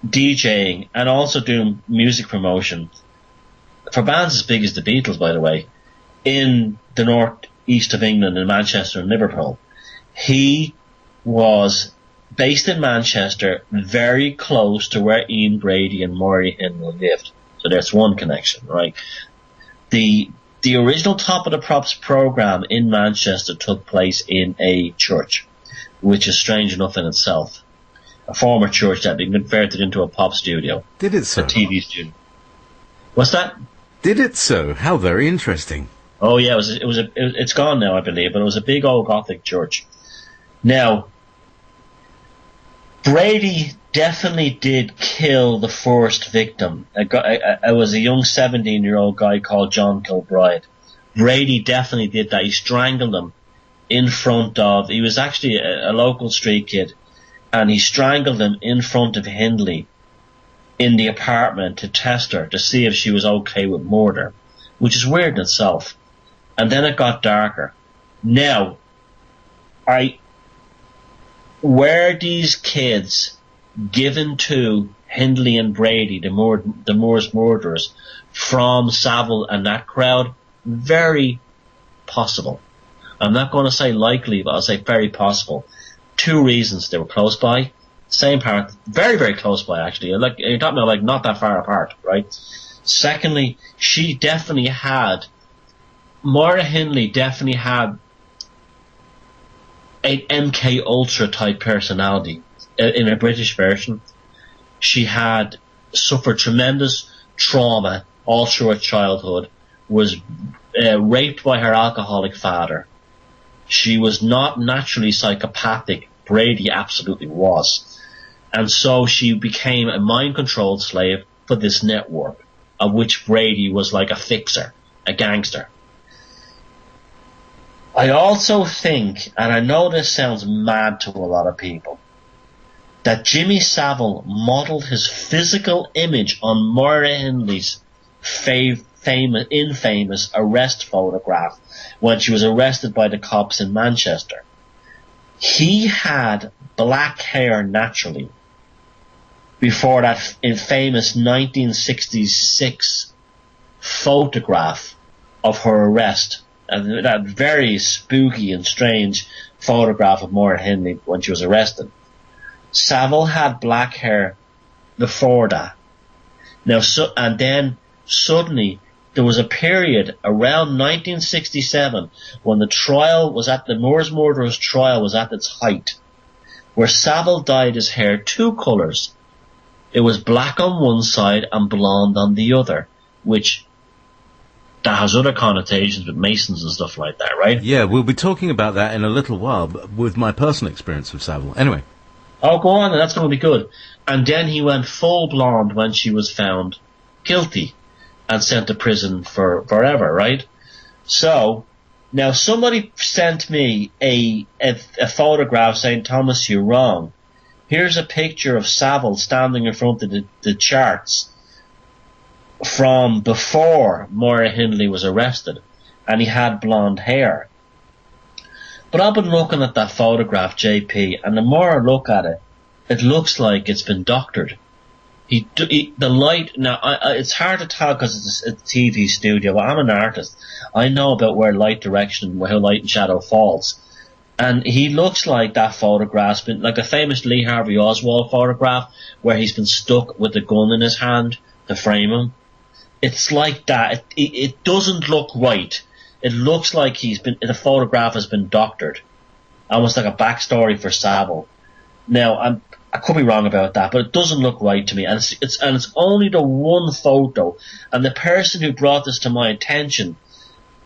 DJing and also doing music promotion for bands as big as the Beatles, by the way, in the northeast of England, in Manchester and Liverpool. He was based in Manchester, very close to where Ian Brady and Moira Hindley lived. So there's one connection, right? The original Top of the Pops program in Manchester took place in a church, which is strange enough in itself. A former church that had been converted into a pop studio. Did it so? A TV studio. What's that? Did it so? How very interesting. Oh yeah, it's gone now, I believe, but it was a big old Gothic church. Now, Brady definitely did kill the first victim. It was a young 17-year-old guy called John Kilbride. Brady definitely did that. He strangled him in front of. He was actually a local street kid. and he strangled him in front of Hindley in the apartment to test her, to see if she was okay with murder, which is weird in itself. And then it got darker. Now, were these kids given to Hindley and Brady, the Moors murderers, from Savile and that crowd? Very possible. I'm not going to say likely, but I'll say very possible. 2 reasons: they were close by, same part, very, very close by actually. Like, you're talking about like not that far apart, right? Secondly, she definitely had, Maura Hindley definitely had an MK Ultra type personality. In a British version, she had suffered tremendous trauma all through her childhood, was raped by her alcoholic father. She was not naturally psychopathic. Brady absolutely was. And so she became a mind-controlled slave for this network, of which Brady was like a fixer, a gangster. I also think, and I know this sounds mad to a lot of people, that Jimmy Savile modelled his physical image on Maura Hindley's infamous arrest photograph when she was arrested by the cops in Manchester. He had black hair naturally before that infamous 1966 photograph of her arrest, and that very spooky and strange photograph of Maura Hindley when she was arrested. Savile had black hair before that. Now, and then suddenly there was a period around 1967 when the trial was at the Moors murderers trial was at its height, where Savile dyed his hair 2 colours. It was black on one side and blonde on the other, which that has other connotations with Masons and stuff like that, right? Yeah, we'll be talking about that in a little while, but with my personal experience of Savile. Anyway. Oh, go on, that's going to be good. And then he went full blonde when she was found guilty and sent to prison for forever, right? So, now somebody sent me a photograph saying, Thomas, you're wrong. Here's a picture of Savile standing in front of the charts from before Maura Hindley was arrested, and he had blonde hair. But I've been looking at that photograph, JayPee, and the more I look at it, it looks like it's been doctored. The light, now, it's hard to tell because it's a TV studio, but I'm an artist. I know about where light direction, how light and shadow falls. And he looks like that photograph's been, like a famous Lee Harvey Oswald photograph, where he's been stuck with a gun in his hand to frame him. It's like that. It doesn't look right. It looks like the photograph has been doctored. Almost like a backstory for Savile. Now, I could be wrong about that, but it doesn't look right to me. And it's only the one photo. And the person who brought this to my attention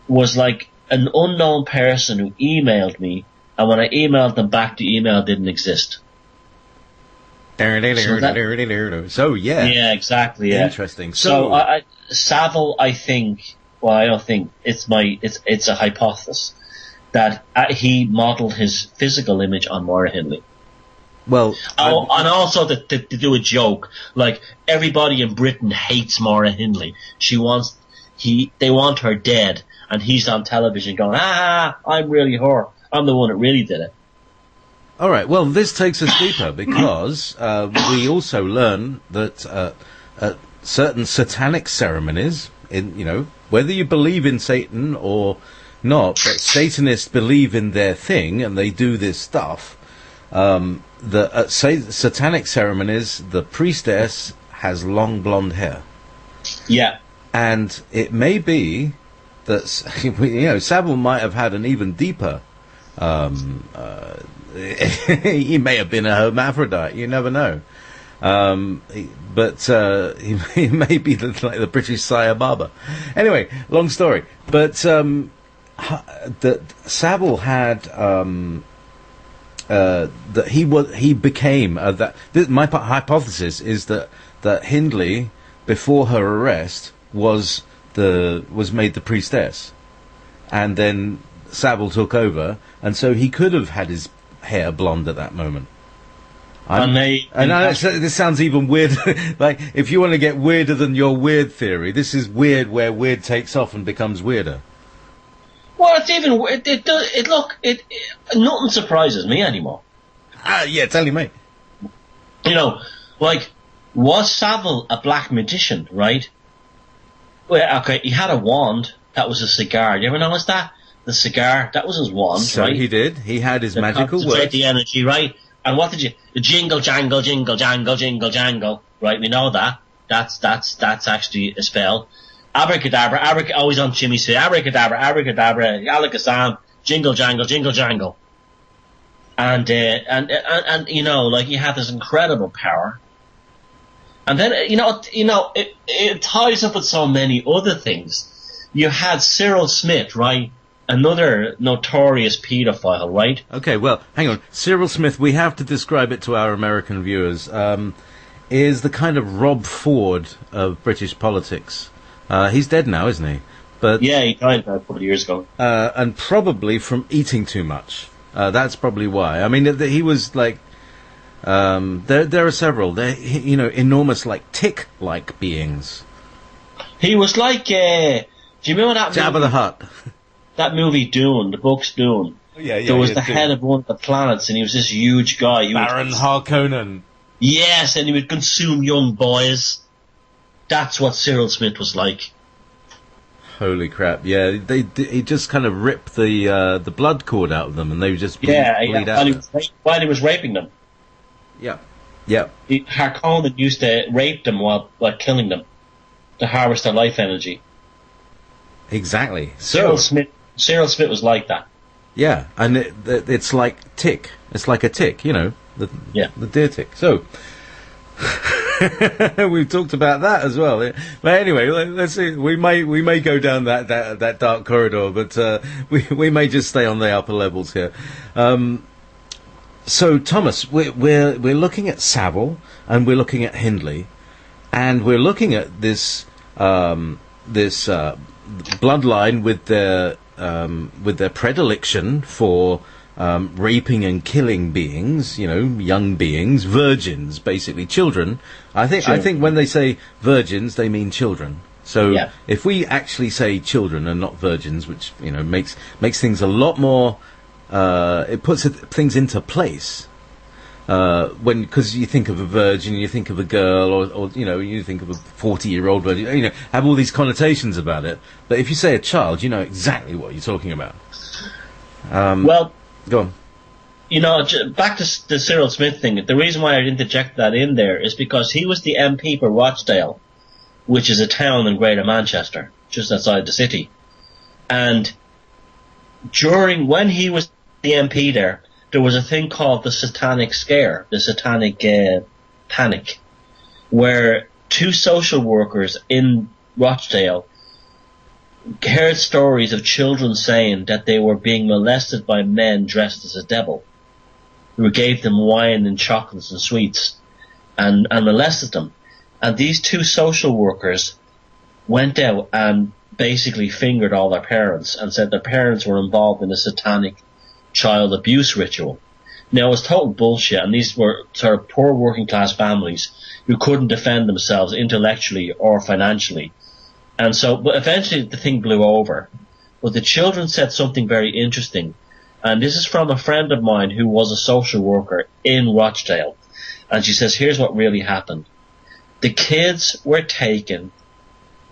was like an unknown person who emailed me, and when I emailed them back, the email didn't exist. So yeah. Yeah, exactly. Yeah. Interesting. So Savile, I think. Well, I don't think it's a hypothesis that he modelled his physical image on Maura Hindley. Well, and also to do a joke, like everybody in Britain hates Maura Hindley. They want her dead, and he's on television going, I'm really her. I'm the one that really did it. All right. Well, this takes us deeper because we also learn that certain satanic ceremonies, whether you believe in Satan or not, but Satanists believe in their thing and they do this stuff. At satanic ceremonies, the priestess has long blonde hair. Yeah. And it may be that, Savile might have had an even deeper, he may have been a hermaphrodite, you never know. But he may be like the British Sire Barber. Anyway, long story. But that Savile had that he became my hypothesis is that Hindley, before her arrest, was made the priestess, and then Savile took over, and so he could have had his hair blonde at that moment. This sounds even weird. Like, if you want to get weirder than your weird theory, this is weird where weird takes off and becomes weirder. Well, it's even nothing surprises me anymore. Yeah, tell me. You know, like, was Savile a black magician, right? Well, okay, he had a wand. That was a cigar. You ever notice that? The cigar, that was his wand, right? So he did. He had his magical words. The energy, right? And what did you... The jingle, jangle, jingle, jangle, jingle, jangle. Right, we know that. That's actually a spell. Abracadabra, always on Jimmy Savile. Abracadabra, alakazam, jingle, jangle. And you know, like, he had this incredible power. And then, it ties up with so many other things. You had Cyril Smith, right? Another notorious paedophile, right? Okay, well, hang on. Cyril Smith, we have to describe it to our American viewers, is the kind of Rob Ford of British politics. He's dead now, isn't he? But yeah, he died about a couple of years ago. And probably from eating too much. That's probably why. I mean, he was like... there are several. They're, enormous, like, tick-like beings. He was like... do you remember that Jabba the Hutt. That movie Dune, the book's Dune. Yeah, there was the head of one of the planets, and he was this huge guy. Baron Harkonnen. Yes, and he would consume young boys. That's what Cyril Smith was like. Holy crap! Yeah, he just kind of ripped the blood cord out of them, and they would just bleed out. While he was raping them. Yeah. Harkonnen used to rape them while killing them to harvest their life energy. Exactly. Cyril Smith was like that. Yeah, and it's like tick. It's like a tick, the deer tick. So we've talked about that as well. But anyway, let's see. We may go down that dark corridor, but we may just stay on the upper levels here. So Thomas, we're looking at Savile and we're looking at Hindley, and we're looking at this bloodline with their predilection for raping and killing beings, young beings, virgins, basically children. I think when they say virgins, they mean children. So if we actually say children and not virgins, which makes things a lot more, it puts things into place. Because you think of a virgin, you think of a girl, or you think of a 40-year-old virgin, have all these connotations about it. But if you say a child, you know exactly what you're talking about. Well, go on. Back to the Cyril Smith thing. The reason why I interject that in there is because he was the MP for Rochdale, which is a town in Greater Manchester, just outside the city. And when he was the MP there was a thing called the Satanic Scare, the Satanic Panic, where two social workers in Rochdale heard stories of children saying that they were being molested by men dressed as a devil, who gave them wine and chocolates and sweets and molested them. And these two social workers went out and basically fingered all their parents and said their parents were involved in a satanic child abuse ritual. Now, it was total bullshit, and these were sort of poor working class families who couldn't defend themselves intellectually or financially. And so, but eventually the thing blew over. But the children said something very interesting, and this is from a friend of mine who was a social worker in Rochdale. And she says, here's what really happened. The kids were taken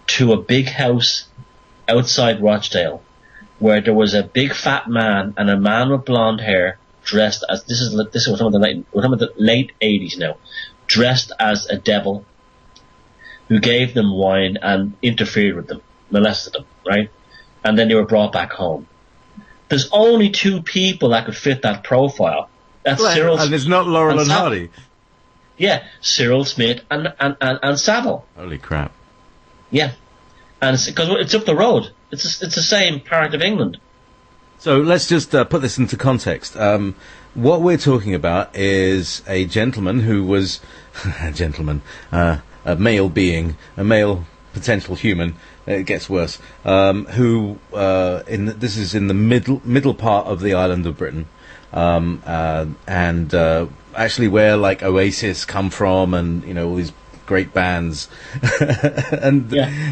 to a big house outside Rochdale, where there was a big fat man and a man with blonde hair dressed as we're talking about the late 80s now, dressed as a devil, who gave them wine and interfered with them, molested them, right? And then they were brought back home. There's only two people that could fit that profile. That's Cyril Smith. And it's not Laurel and Hardy. Yeah, Cyril Smith and Savile. Holy crap. Yeah. And because it's up the road. It's the same part of England. So let's just put this into context. What we're talking about is a gentleman who was a male being, a male potential human. It gets worse. Who this is in the middle part of the island of Britain. and actually where like Oasis come from, and all these great bands,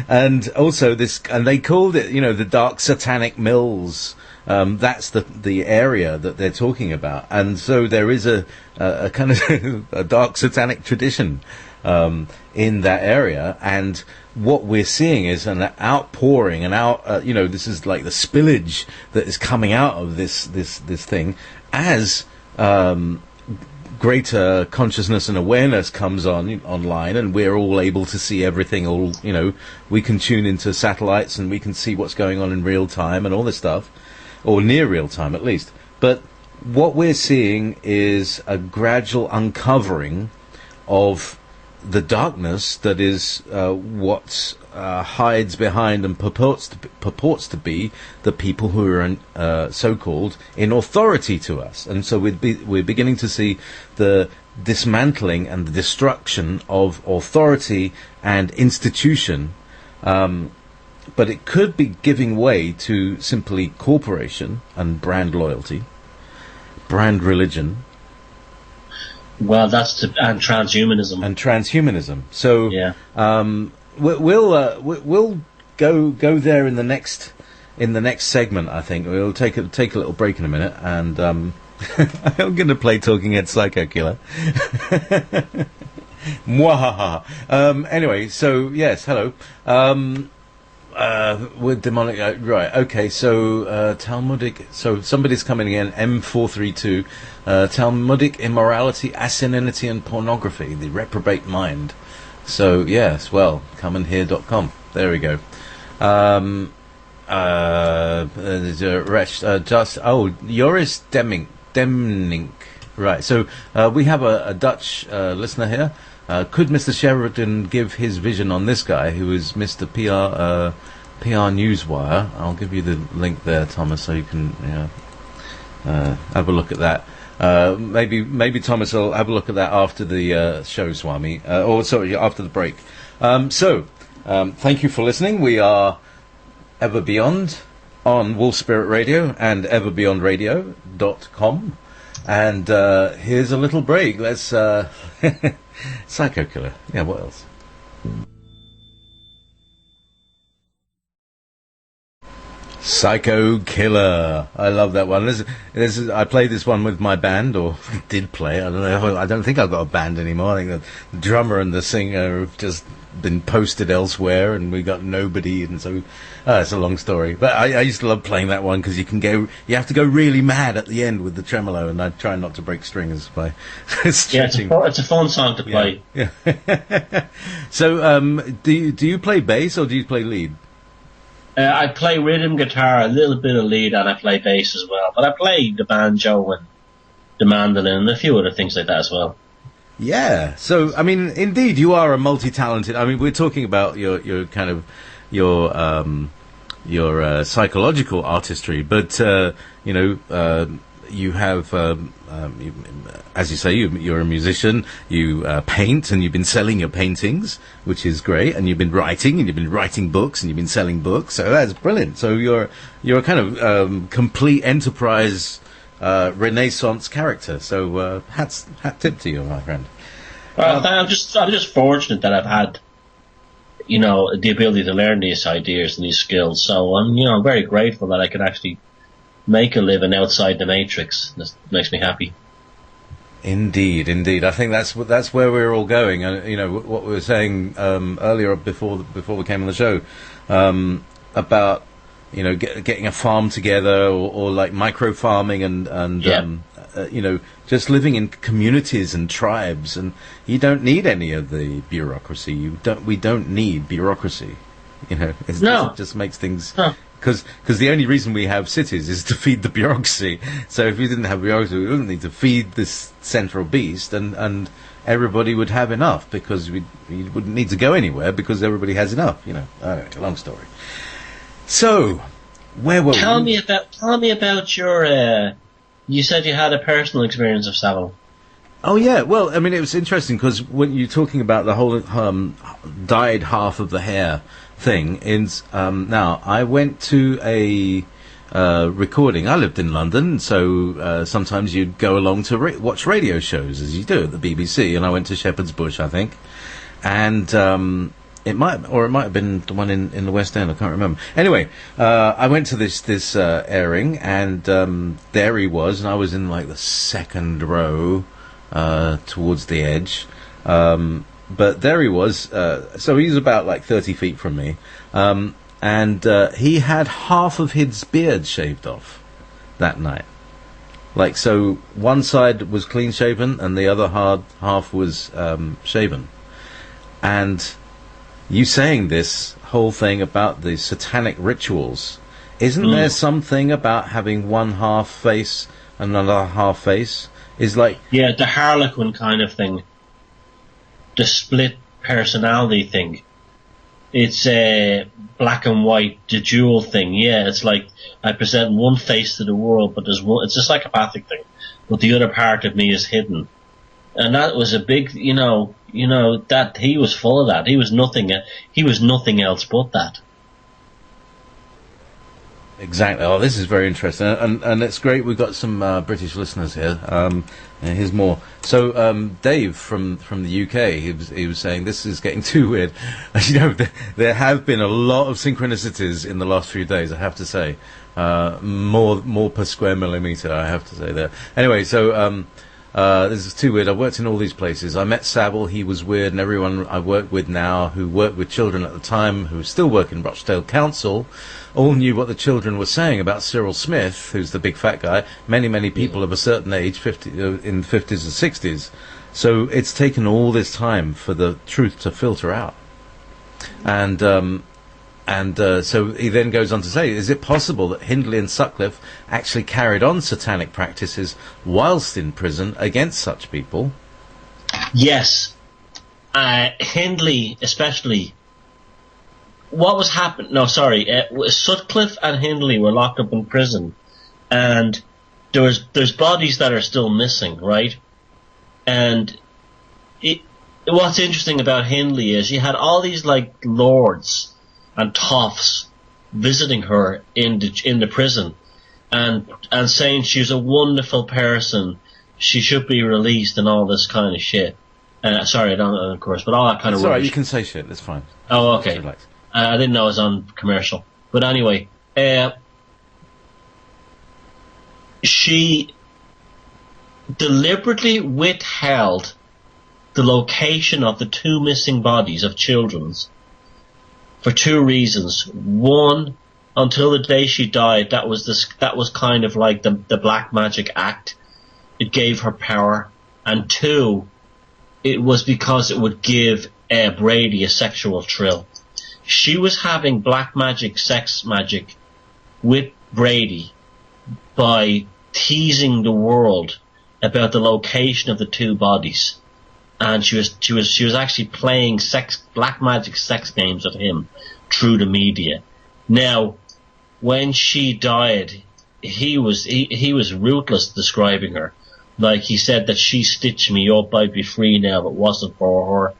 and also this, and they called it the Dark Satanic Mills. That's the area that they're talking about, and so there is a kind of a dark satanic tradition in that area, and what we're seeing is an outpouring, this is like the spillage that is coming out of this thing as greater consciousness and awareness comes online, and we're all able to see everything. We can tune into satellites and we can see what's going on in real time and all this stuff, or near real time at least. But what we're seeing is a gradual uncovering of the darkness that is what hides behind and purports to be the people who are so-called in authority to us. And so we're beginning to see the dismantling and the destruction of authority and institution, but it could be giving way to simply corporation and brand loyalty, brand religion. Well, and transhumanism. And transhumanism. So yeah. We'll go there in the next segment. I think we'll take a little break in a minute, and I'm going to play Talking Head Psycho Killer. Mwahaha. Anyway, so yes, hello. With demonic, right? Okay, so Talmudic. So somebody's coming in. M432. Talmudic immorality, asininity, and pornography. The reprobate mind. So yes, well, comeandhear.com. There we go. Joris Demnink. Right. So we have a Dutch listener here. Could Mr. Sheridan give his vision on this guy, who is Mr. PR Newswire? I'll give you the link there, Thomas, so you can have a look at that. Maybe Thomas will have a look at that after the show, Swami, after the break. Thank you for listening. We are Ever Beyond on Wolf Spirit Radio and everbeyondradio.com. And here's a little break. Let's Psycho Killer. Yeah, what else? Psycho Killer. I love that one. I played this one with my band, or did play. I don't know. I don't think I've got a band anymore. I think the drummer and the singer have just been posted elsewhere, and we got nobody. And so it's a long story. But I used to love playing that one because you have to go really mad at the end with the tremolo, and I try not to break strings by stretching. Yeah, it's a fun song to play. Yeah. So, do you play bass or do you play lead? I play rhythm guitar, a little bit of lead, and I play bass as well. But I play the banjo and the mandolin and a few other things like that as well. Yeah. So, I mean, indeed, you are a multi-talented. I mean, we're talking about your kind of your psychological artistry, but you have, as you say, you're a musician. You paint, and you've been selling your paintings, which is great. And you've been writing books, and you've been selling books. So that's brilliant. So you're a kind of complete enterprise, Renaissance character. So hat tip to you, my friend. Well, I'm just fortunate that I've had, the ability to learn these ideas and these skills. So I'm very grateful that I can actually make a living outside the matrix. That makes me happy. Indeed. I think that's where we're all going. And what we were saying earlier before we came on the show about getting a farm together, or like micro farming, and just living in communities and tribes, and you don't need any of the bureaucracy. We don't need bureaucracy. It just makes things. Huh. Because the only reason we have cities is to feed the bureaucracy. So if we didn't have bureaucracy, we wouldn't need to feed this central beast, and everybody would have enough, because we wouldn't need to go anywhere because everybody has enough. Long story. So, where were we? Tell me about your. You said you had a personal experience of Savile. Oh yeah, well, I mean, it was interesting because when you're talking about the whole dyed half of the hair thing, now I went to recording. I lived in London, so sometimes you'd go along to watch radio shows, as you do at the BBC, and I went to Shepherd's Bush, I think, and it might have been the one in the West End. I can't remember. Anyway, I went to this airing, and there he was, and I was in like the second row towards the edge. But there he was. So he was about like 30 feet from me, and he had half of his beard shaved off that night. Like, so one side was clean shaven, and the other half was shaven, and you saying this whole thing about the satanic rituals, isn't there something about having one half face and another half face? Is like, yeah, the Harlequin kind of thing, the split personality thing. It's a black and white, the dual thing. Yeah, it's like I present one face to the world, but there's one. It's a psychopathic thing, but the other part of me is hidden. And that was a big, that he was full of that. He was nothing else but that. Exactly. Oh, this is very interesting, and it's great. We've got some British listeners here. And here's more. So, Dave from the UK, he was saying this is getting too weird. There have been a lot of synchronicities in the last few days. I have to say, more per square millimeter. I have to say there. Anyway, so. This is too weird. I worked in all these places. I met Savile. He was weird, and everyone I work with now who worked with children at the time, who still work in Rochdale Council, all knew what the children were saying about Cyril Smith, who's the big fat guy. Many people of a certain age, 50, in the 50s and 60s. So it's taken all this time for the truth to filter out. And so he then goes on to say, is it possible that Hindley and Sutcliffe actually carried on satanic practices whilst in prison against such people? Yes. Hindley, especially. What was happening? No, sorry. Sutcliffe and Hindley were locked up in prison, and there's bodies that are still missing, right? And what's interesting about Hindley is you had all these like lords and toffs visiting her in the prison and saying she's a wonderful person, she should be released and all this kind of shit. Sorry, I don't know, of course, but all that kind of rubbish. Sorry, you can say shit, that's fine. Oh, okay. Relax. I didn't know it was on commercial. But anyway, she deliberately withheld the location of the two missing bodies of children's for two reasons. One, until the day she died, that was kind of like the black magic act. It gave her power. And two, it was because it would give Brady a sexual thrill. She was having black magic, sex magic with Brady by teasing the world about the location of the two bodies. And she was actually playing black magic sex games with him through the media. Now, when she died, he was ruthless describing her. Like, he said that she stitched me up, I'd be free now if it wasn't for her.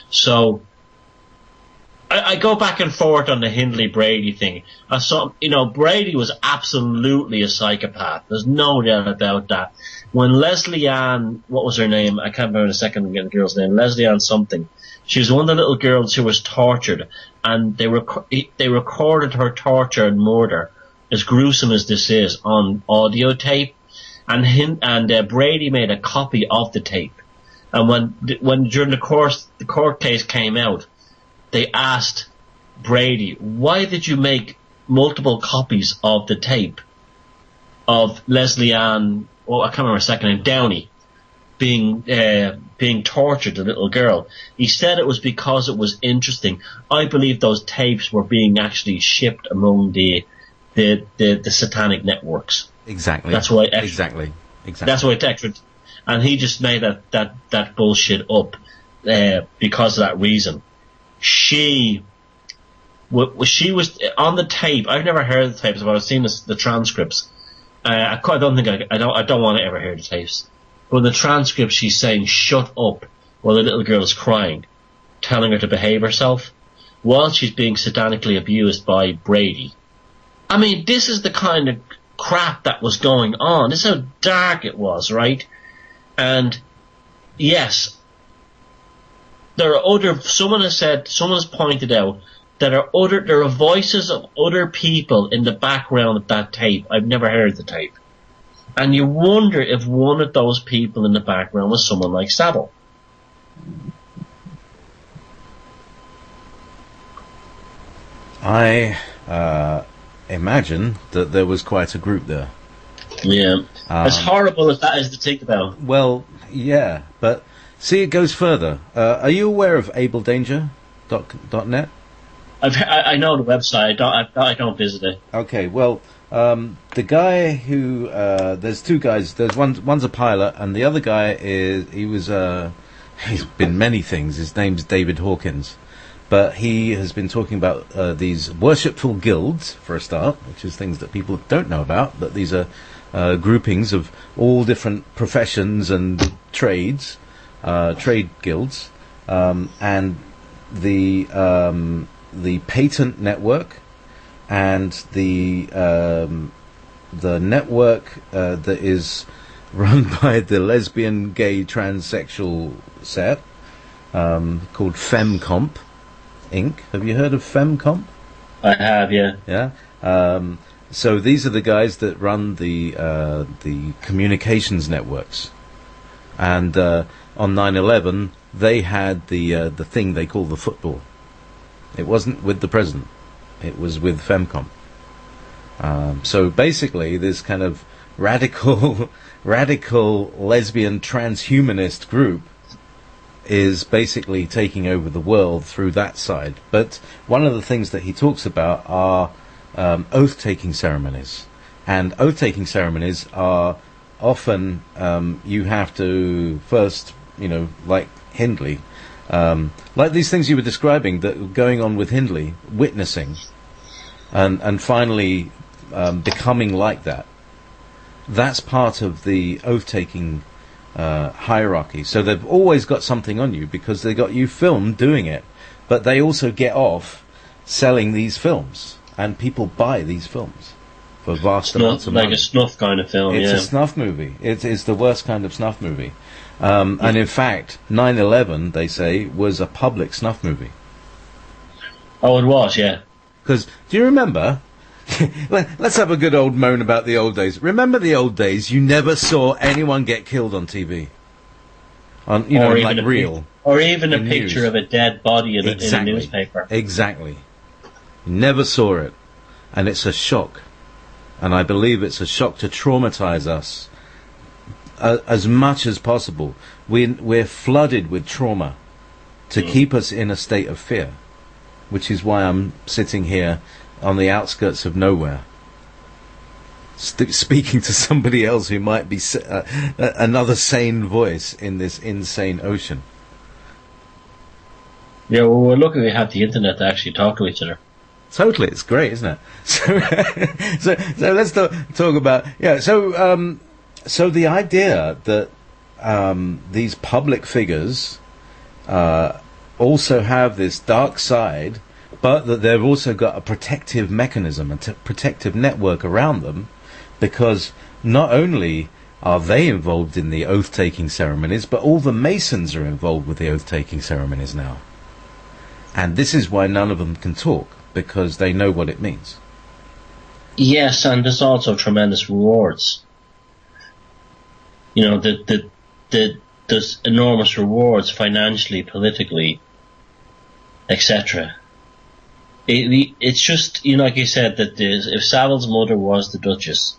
So I go back and forth on the Hindley Brady thing. Brady was absolutely a psychopath. There's no doubt about that. When Leslie Ann, what was her name? I can't remember the second girl's name. Leslie Ann something. She was one of the little girls who was tortured, and they recorded her torture and murder, as gruesome as this is, on audio tape. And Brady made a copy of the tape. And when during the court case came out, they asked Brady, why did you make multiple copies of the tape of Leslie Ann, I can't remember her second name, Downey, being tortured, the little girl? He said it was because it was interesting. I believe those tapes were being actually shipped among the satanic networks. Exactly. That's why. Exactly. That's why it's extra. And he just made that bullshit up because of that reason. She was on the tape. I've never heard the tapes, but I've seen the transcripts. I don't want to ever hear the tapes. But in the transcript, she's saying "shut up" while the little girl is crying, telling her to behave herself, while she's being satanically abused by Brady. I mean, this is the kind of crap that was going on. This is how dark it was, right? And yes, there are someone has pointed out that there are voices of other people in the background of that tape. I've never heard the tape. And you wonder if one of those people in the background was someone like Savile. I imagine that there was quite a group there. Yeah. As horrible as that is to think about. Well, yeah, but see, it goes further. Are you aware of abledanger.net? I know the website. I don't visit it. Okay, well, the guy who there's two guys. There's one's a pilot, and the other guy he's been many things. His name's David Hawkins, but he has been talking about these worshipful guilds for a start, which is things that people don't know about. That these are groupings of all different professions and trades, trade guilds, and the patent network, and the network that is run by the lesbian, gay, transsexual set called FemComp Inc. Have you heard of FemComp? I have, yeah. Yeah. So these are the guys that run the communications networks, and on 9/11 they had the thing they call the football. It wasn't with the president; it was with FemComp. So basically, this kind of radical lesbian transhumanist group is basically taking over the world through that side. But one of the things that he talks about are oath-taking ceremonies, and oath-taking ceremonies are often you have to first, like Hindley, like these things you were describing that were going on with Hindley, witnessing, and finally becoming like that. That's part of the oath-taking hierarchy. So they've always got something on you because they got you filmed doing it, but they also get off selling these films, and people buy these films for vast amounts of money. Like a snuff kind of film. It's a snuff movie. It's the worst kind of snuff movie. And in fact, 9/11, they say, was a public snuff movie. Oh, it was, yeah. Because, do you remember? Let's have a good old moan about the old days. Remember the old days? You never saw anyone get killed on TV. On, like real. Or even a picture of a dead body in a newspaper. Exactly. Never saw it. And it's a shock. And I believe it's a shock to traumatize us as much as possible. We're flooded with trauma to keep us in a state of fear, which is why I'm sitting here on the outskirts of nowhere, speaking to somebody else who might be another sane voice in this insane ocean. Yeah, well, we're lucky we have the internet to actually talk to each other. Totally, it's great, isn't it? So let's talk about So the idea that these public figures also have this dark side, but that they've also got a protective mechanism, a protective network around them, because not only are they involved in the oath-taking ceremonies, but all the Masons are involved with the oath-taking ceremonies now. And this is why none of them can talk, because they know what it means. Yes, and there's also tremendous rewards. There's enormous rewards financially, politically, etc. It's just, like you said, that if Savile's mother was the Duchess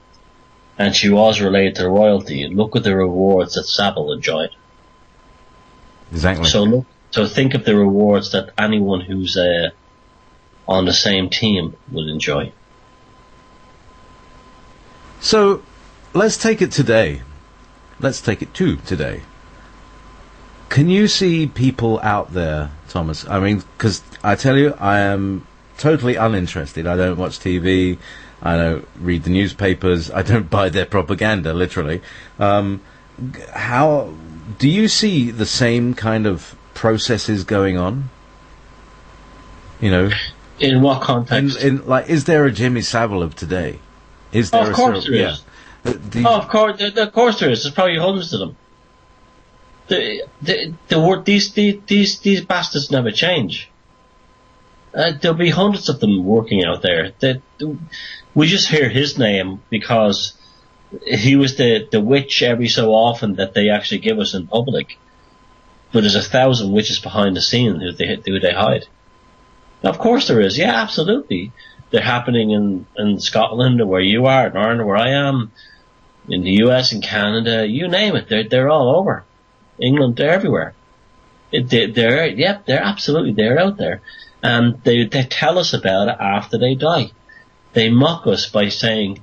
and she was related to royalty, look at the rewards that Savile enjoyed. Exactly. So think of the rewards that anyone who's on the same team would enjoy. So let's take it today. Let's take it to today. Can you see people out there, Thomas? I mean, because I tell you, I am totally uninterested. I don't watch TV. I don't read the newspapers. I don't buy their propaganda, literally. How do you see the same kind of processes going on? In what context? Like, is there a Jimmy Savile of today? Is there of course there is. Of course there is. There's probably hundreds of them. These bastards never change. There'll be hundreds of them working out there. We just hear his name because he was the witch every so often that they actually give us in public. But there's 1,000 witches behind the scene who they hide. Now, of course there is. Yeah, absolutely. They're happening in Scotland, or where you are, in Ireland, where I am, in the US and Canada, you name it. They're all over. England, they're everywhere. They're absolutely, they're out there. And they tell us about it after they die. They mock us by saying,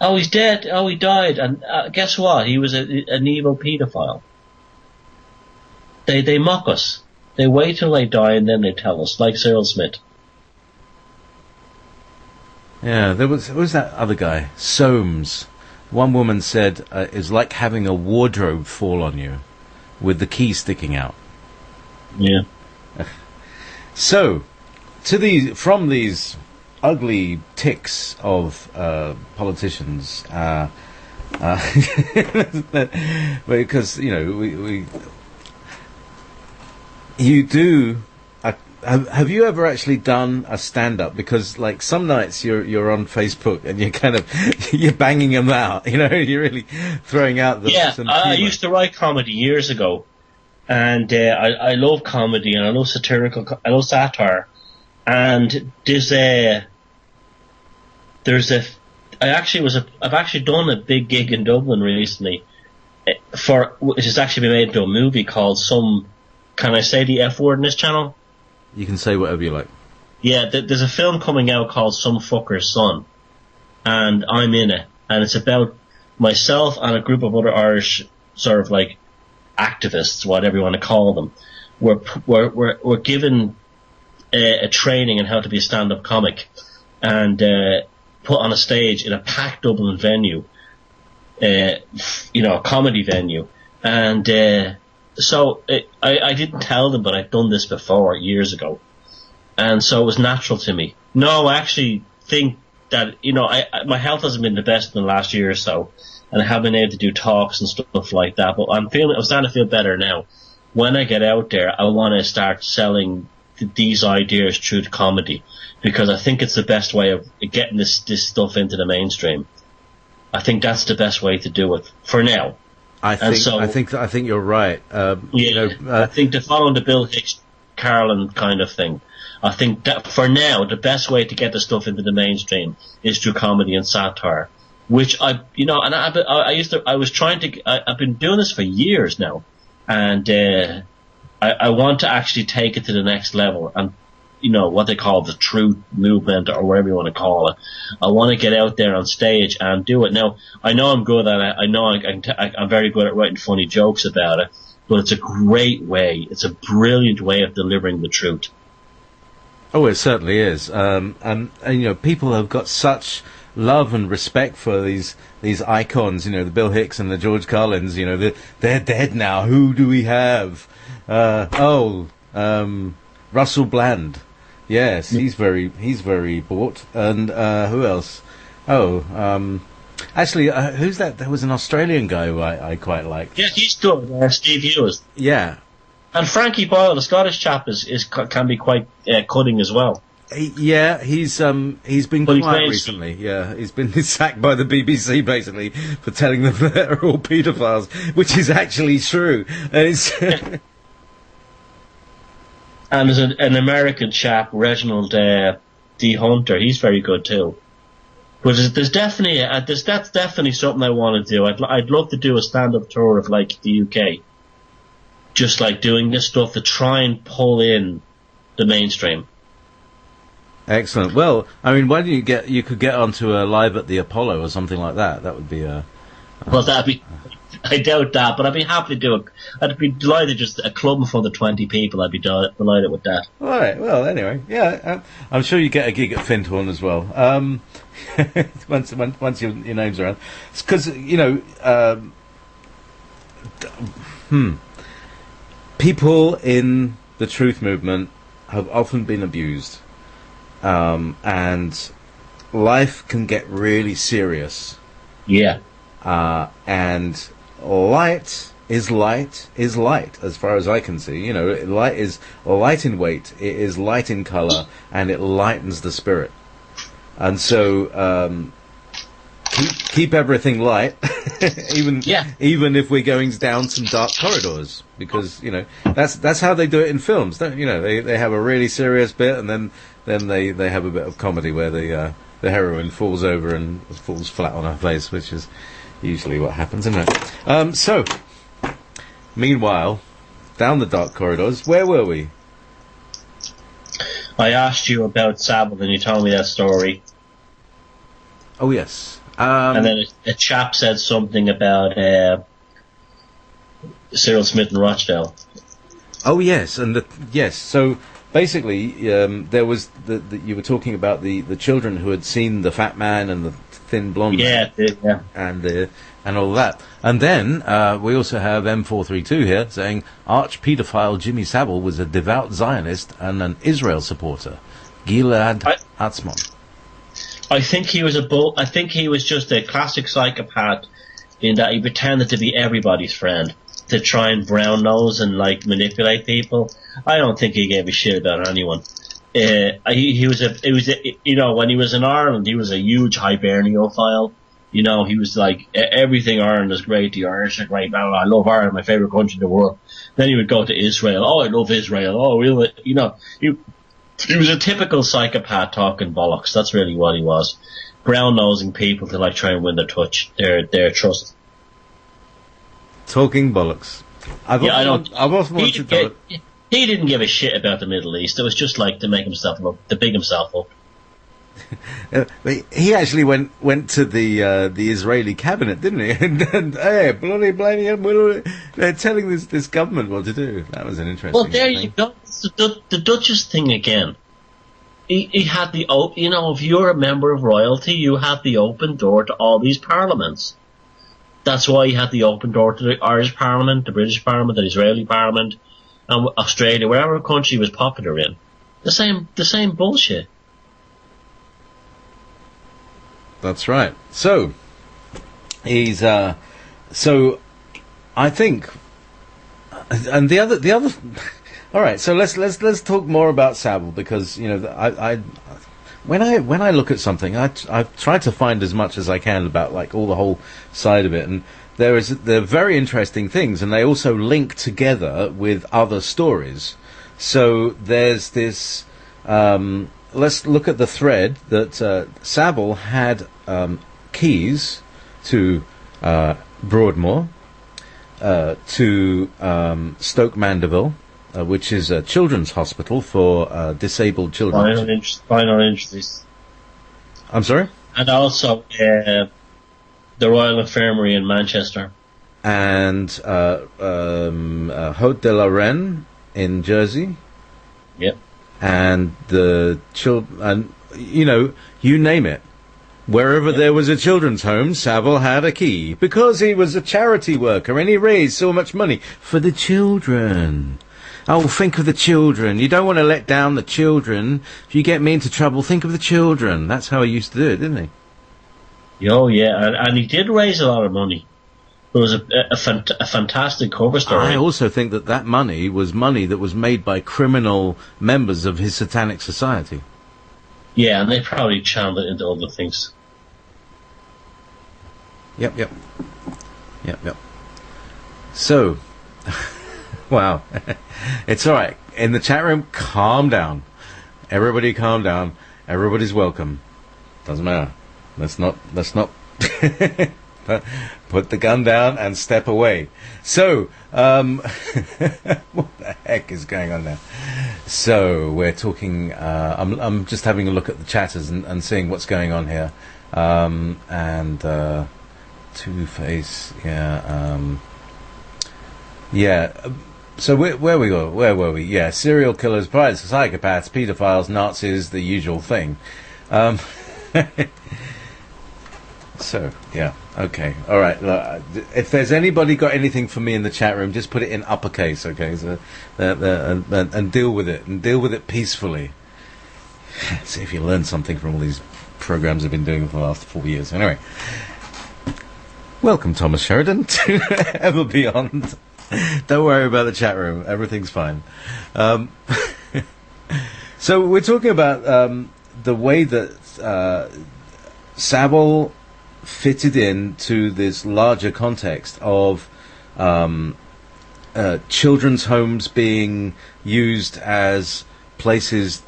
oh, he's dead, oh, he died, and guess what? He was an evil paedophile. They mock us. They wait till they die and then they tell us, like Cyril Smith. Yeah, there was that other guy, Soames. One woman said it's like having a wardrobe fall on you with the key sticking out. Yeah. So, from these ugly ticks of politicians, because you do. Have you ever actually done a stand-up? Because like some nights you're on Facebook and you're banging them out. You're really throwing out the. Yeah, I used to write comedy years ago, and I love comedy and I love I love satire, and I've actually done a big gig in Dublin recently, which has actually been made into a movie called Can I say the F word in this channel? You can say whatever you like. Yeah, there's a film coming out called Some Fucker's Son, and I'm in it, and it's about myself and a group of other Irish sort of like activists, whatever you want to call them. We're given a training on how to be a stand-up comic, and put on a stage in a packed Dublin venue, a comedy venue, and. So I didn't tell them, but I'd done this before years ago, and so it was natural to me. No, I actually think that my health hasn't been the best in the last year or so, and I haven't been able to do talks and stuff like that. But I'm starting to feel better now. When I get out there, I want to start selling these ideas through the comedy, because I think it's the best way of getting this stuff into the mainstream. I think that's the best way to do it for now. I think you're right. I think they're following the Bill Hicks, Carlin kind of thing. I think that for now, the best way to get the stuff into the mainstream is through comedy and satire. Which I've been doing this for years now, and I want to actually take it to the next level, and what they call the truth movement, or whatever you want to call it. I want to get out there on stage and do it. Now, I know I'm good at it. I know I'm very good at writing funny jokes about it, but it's a great way. It's a brilliant way of delivering the truth. Oh, it certainly is. And people have got such love and respect for these icons, the Bill Hicks and the George Carlins, they're dead now. Who do we have? Russell Bland. Yes, he's very bought. And who else? Actually, who's that? There was an Australian guy who I quite liked. Yeah, he's good. Steve Hughes. Yeah. And Frankie Boyle, the Scottish chap, can be quite cutting as well. He's been quiet recently. Yeah, he's been sacked by the BBC basically for telling them that they're all paedophiles, which is actually true. And it's. And there's an American chap, Reginald D. Hunter. He's very good too. But there's definitely that's definitely something I want to do. I'd love to do a stand-up tour of like the UK, just like doing this stuff to try and pull in the mainstream. Excellent. Well, I mean, why don't you could get onto a Live at the Apollo or something like that. That would be well, that'd be. I doubt that, but I'd be happy to do it. I'd be delighted, just a club in front of 20 people. I'd be delighted with that. All right. Well, anyway, yeah, I'm sure you get a gig at Findhorn as well. Once your name's around, it's because people in the truth movement have often been abused, and life can get really serious. Yeah. And light is light, as far as I can see. Light is light in weight, it is light in colour, and it lightens the spirit. And so keep everything light, even if we're going down some dark corridors, because that's how they do it in films. They have a really serious bit, and then they have a bit of comedy where the heroine falls over and falls flat on her face, which is usually what happens, isn't it? So, meanwhile, down the dark corridors, where were we? I asked you about Savile, and you told me that story. Oh, yes. And then a chap said something about Cyril Smith and Rochdale. Oh, yes. Yes. So, basically, there was you were talking about the children who had seen the fat man and the thin blonde man. Yeah. And all that. And then we also have M432 here saying arch-pedophile Jimmy Savile was a devout Zionist and an Israel supporter. Gilad Atzmon. I think he was I think he was just a classic psychopath in that he pretended to be everybody's friend to try and brown nose and manipulate people. I don't think he gave a shit about anyone. He was when he was in Ireland, he was a huge Hibernophile. He was like, everything Ireland is great, the Irish are great, blah, blah, I love Ireland, my favourite country in the world. Then he would go to Israel, I love Israel, he was a typical psychopath talking bollocks. That's really what he was. Brown-nosing people to try and win their trust. Talking bollocks. I've often wanted to... He didn't give a shit about the Middle East. It was just to make himself look, to big himself up. He actually went to the Israeli cabinet, didn't he? and hey, bloody they're telling this government what to do. That was an interesting. Well, there thing. you go. The Duchess thing again. He had if you're a member of royalty, you have the open door to all these parliaments. That's why he had the open door to the Irish Parliament, the British Parliament, the Israeli Parliament, and Australia, wherever country was popular in. The same bullshit. That's right. So he's so I think, and the other. All right. So let's talk more about Savile, because I when I look at something, I've tried to find as much as I can about all the whole side of it, and they're very interesting things, and they also link together with other stories. So there's this. Let's look at the thread that Savile had keys to Broadmoor, to Stoke Mandeville, which is a children's hospital for disabled children. Final injuries. I'm sorry? And also the Royal Infirmary in Manchester. And Haute de la Reine in Jersey. Yep. And the children, you name it. Wherever there was a children's home, Savile had a key, because he was a charity worker and he raised so much money for the children. Oh, think of the children. You don't want to let down the children. If you get me into trouble, think of the children. That's how he used to do it, didn't he? Oh, yeah, and he did raise a lot of money. It was a fantastic cover story. I also think that money was money that was made by criminal members of his satanic society. Yeah, and they probably channeled it into other things. Yep. So, wow. It's all right. In the chat room, calm down. Everybody calm down. Everybody's welcome. Doesn't matter. Let's not put the gun down and step away. So, what the heck is going on there? So, we're talking, I'm just having a look at the chatters and seeing what's going on here. And Two-Face, so where were we? Yeah, serial killers, pirates, psychopaths, pedophiles, Nazis, the usual thing. So, yeah, okay, all right. Look, if there's anybody got anything for me in the chat room, just put it in uppercase, okay? So, and deal with it, peacefully. See if you learn something from all these programs I've been doing for the last 4 years. Anyway, welcome Thomas Sheridan to Ever Beyond. Don't worry about the chat room. Everything's fine. So we're talking about the way that Savile fitted into this larger context of children's homes being used as places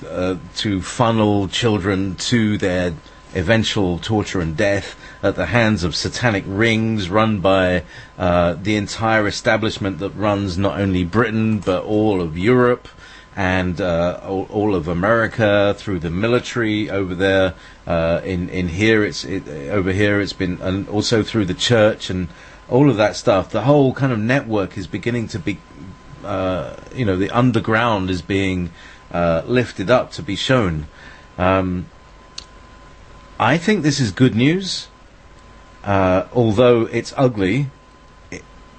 to funnel children to their eventual torture and death at the hands of satanic rings run by the entire establishment that runs not only Britain but all of Europe and all of America through the military over there. In here, over here it's been, and also through the church and all of that stuff. The whole kind of network is beginning to be, the underground is being lifted up to be shown. I think this is good news, although it's ugly.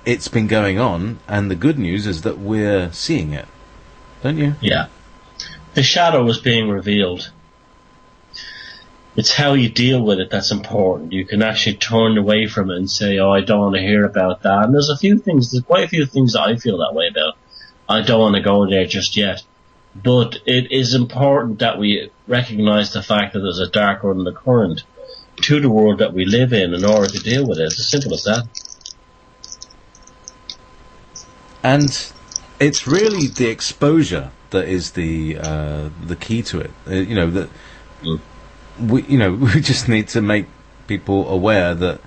It's been going on, and the good news is that we're seeing it. Don't you? Yeah. The shadow was being revealed. It's how you deal with it that's important. You can actually turn away from it and say, oh, I don't want to hear about that. And there's quite a few things that I feel that way about. I don't want to go there just yet. But it is important that we recognize the fact that there's a dark undercurrent to the world that we live in order to deal with it. It's as simple as that. And it's really the exposure that is the key to it. We just need to make people aware that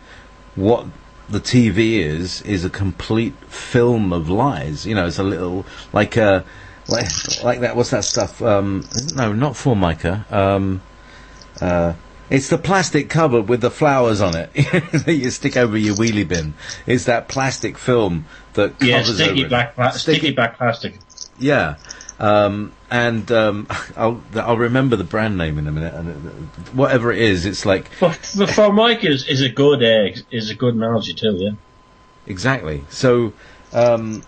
what the TV is a complete film of lies. It's a little like that. What's that stuff? No, not Formica. It's the plastic cover with the flowers on it that you stick over your wheelie bin. It's that plastic film that covers sticky over black plastic. Yeah. I'll remember the brand name in a minute. And whatever it is, it's like. But Formica is a good analogy too. Yeah. Exactly. So they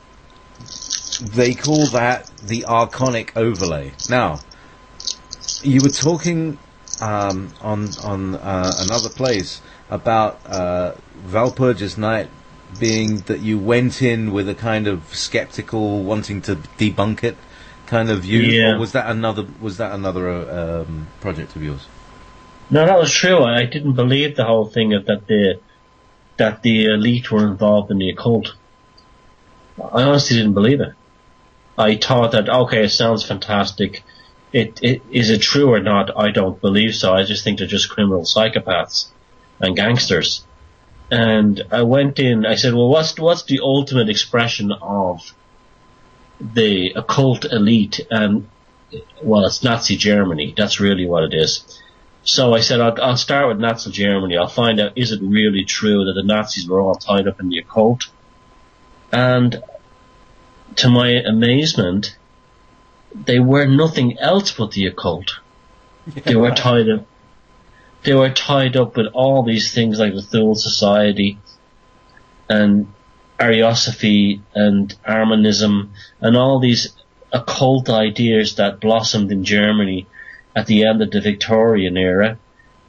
call that the archonic overlay. Now, you were talking on another place about Walpurgis Night being that you went in with a kind of skeptical, wanting to debunk it kind of view. Yeah. Or was that another project of yours? No, that was true. I didn't believe the whole thing of that the elite were involved in the occult. I honestly didn't believe it. I thought that, okay, it sounds fantastic. Is it true or not? I don't believe so. I just think they're just criminal psychopaths and gangsters. And I went in, I said, well, what's the ultimate expression of the occult elite? And, well, it's Nazi Germany. That's really what it is. So I said, I'll start with Nazi Germany. I'll find out, is it really true that the Nazis were all tied up in the occult? And to my amazement, they were nothing else but the occult. They were tied up. They were tied up with all these things like the Thule Society and Ariosophy and Armanism and all these occult ideas that blossomed in Germany at the end of the Victorian era.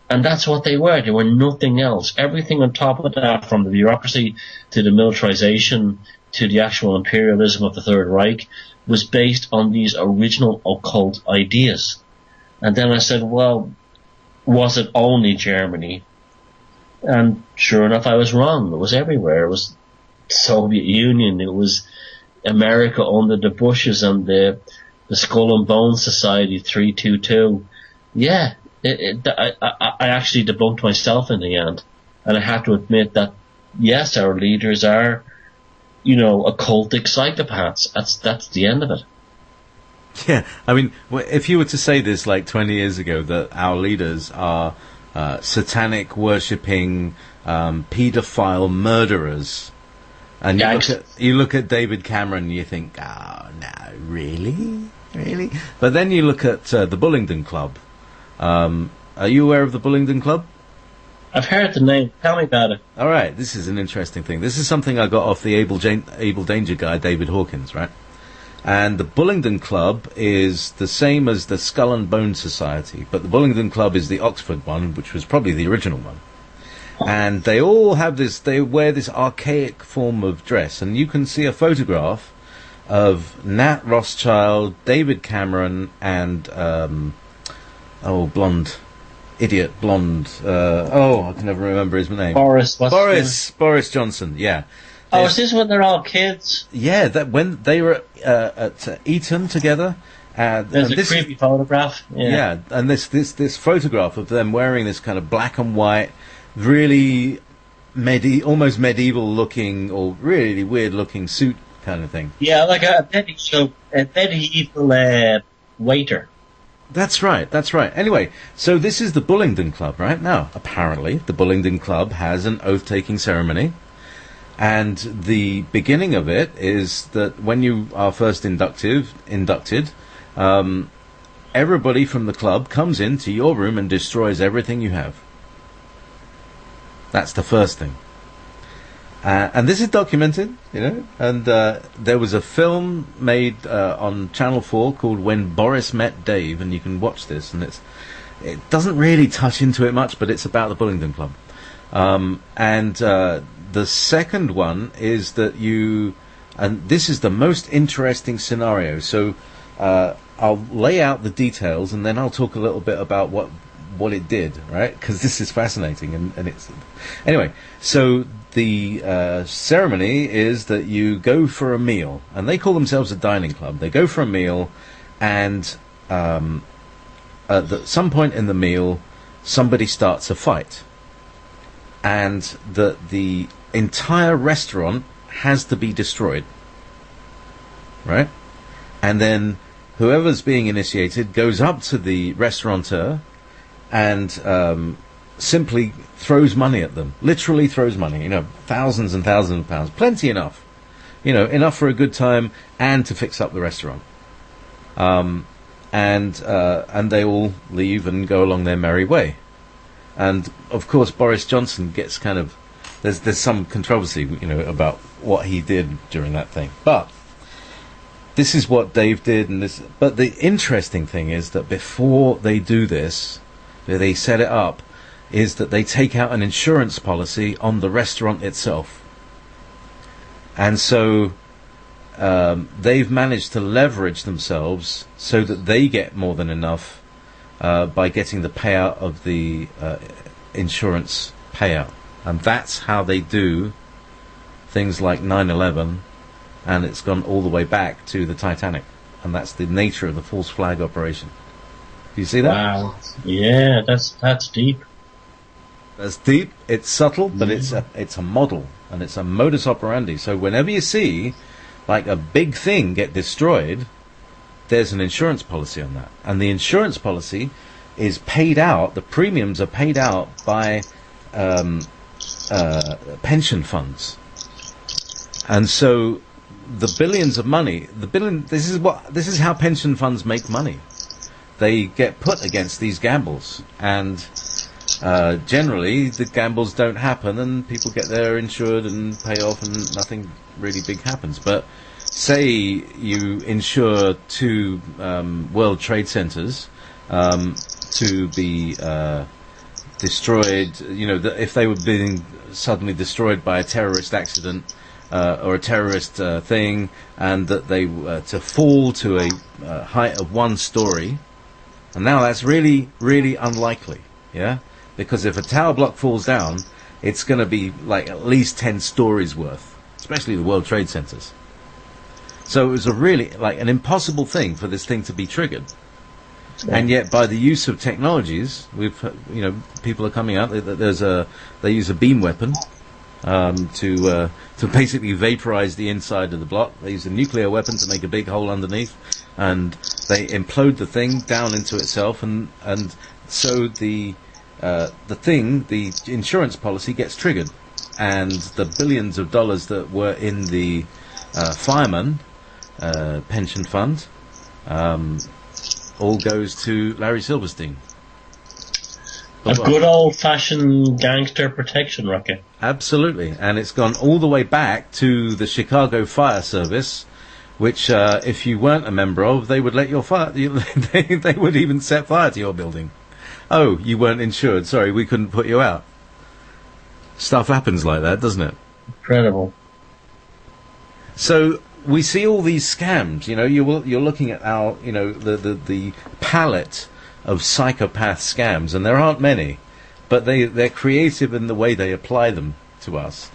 And that's what they were. They were nothing else. Everything on top of that, from the bureaucracy to the militarization to the actual imperialism of the Third Reich, was based on these original occult ideas. And then I said, well, was it only Germany? And sure enough, I was wrong. It was everywhere. It was Soviet Union. It was America under the Bushes and the Skull and Bones Society 322. Yeah, I actually debunked myself in the end. And I have to admit that, yes, our leaders are, occultic psychopaths. That's the end of it. Yeah, I mean, if you were to say this like 20 years ago, that our leaders are satanic worshipping, paedophile murderers, and you look at David Cameron, you think, oh no, really? But then you look at the Bullingdon Club. Are you aware of the Bullingdon Club? I've heard the name. Tell me about it. All right, this is an interesting thing. This is something I got off the Able Danger guy, David Hawkins, right? And the Bullingdon Club is the same as the Skull and Bone Society, but the Bullingdon Club is the Oxford one, which was probably the original one. And they all have this, they wear this archaic form of dress. And you can see a photograph of Nat Rothschild, David Cameron, and, blonde, I can never remember his name. Boris Johnson, yeah. Oh, is this when they're all kids? Yeah, that when they were at Eton together. There's a creepy photograph. Yeah, and this photograph of them wearing this kind of black and white, really almost medieval looking or really weird looking suit kind of thing. Yeah, like a medieval waiter. That's right. Anyway, so this is the Bullingdon Club right now. Apparently, the Bullingdon Club has an oath-taking ceremony. And the beginning of it is that when you are first inducted, everybody from the club comes into your room and destroys everything you have. That's the first thing. And this is documented, and there was a film made on Channel 4 called When Boris Met Dave, and you can watch this, and it doesn't really touch into it much, but it's about the Bullingdon Club. The second one is that and this is the most interesting scenario. So I'll lay out the details, and then I'll talk a little bit about what it did, right? Because this is fascinating, and it's anyway. So the ceremony is that you go for a meal, and they call themselves a dining club. They go for a meal, and at some point in the meal, somebody starts a fight, and the entire restaurant has to be destroyed, right? And then whoever's being initiated goes up to the restaurateur and simply throws money at them. Literally throws money, thousands and thousands of pounds. Plenty enough. Enough for a good time and to fix up the restaurant. And they all leave and go along their merry way. And, of course, Boris Johnson gets kind of... There's some controversy, about what he did during that thing. But this is what Dave did, But the interesting thing is that before they do this, they set it up, is that they take out an insurance policy on the restaurant itself. And so they've managed to leverage themselves so that they get more than enough by getting the payout of the insurance payout. And that's how they do things like 9/11, and it's gone all the way back to the Titanic. And that's the nature of the false flag operation. Do you see that? Wow. Yeah, that's deep. That's deep, it's subtle, but it's a model, and it's a modus operandi. So whenever you see like a big thing get destroyed, there's an insurance policy on that. And the insurance policy is paid out, the premiums are paid out by pension funds. And so the billions of money, this is how pension funds make money. They get put against these gambles, and generally the gambles don't happen, and people get there insured and pay off, and nothing really big happens. But say you insure two World Trade Centers to be destroyed, if they were being suddenly destroyed by a terrorist accident or a terrorist thing, and that they were to fall to a height of 1 story, and now that's really, really unlikely, yeah? Because if a tower block falls down, it's going to be like at least 10 stories worth, especially the World Trade Centers. So it was a really, like, an impossible thing for this thing to be triggered. Yeah. And yet, by the use of technologies, people are coming out. They use a beam weapon to basically vaporize the inside of the block. They use a nuclear weapon to make a big hole underneath, and they implode the thing down into itself, and so the insurance policy gets triggered, and the billions of dollars that were in the fireman pension fund all goes to Larry Silverstein. A good old-fashioned gangster protection racket. Absolutely, and it's gone all the way back to the Chicago Fire Service, which if you weren't a member of, they would let your fire. They would even set fire to your building. Oh, you weren't insured. Sorry, we couldn't put you out. Stuff happens like that, doesn't it? Incredible. So we see all these scams. You know, you're looking at our, you know, the palette of psychopath scams, and there aren't many, but they're creative in the way they apply them to us,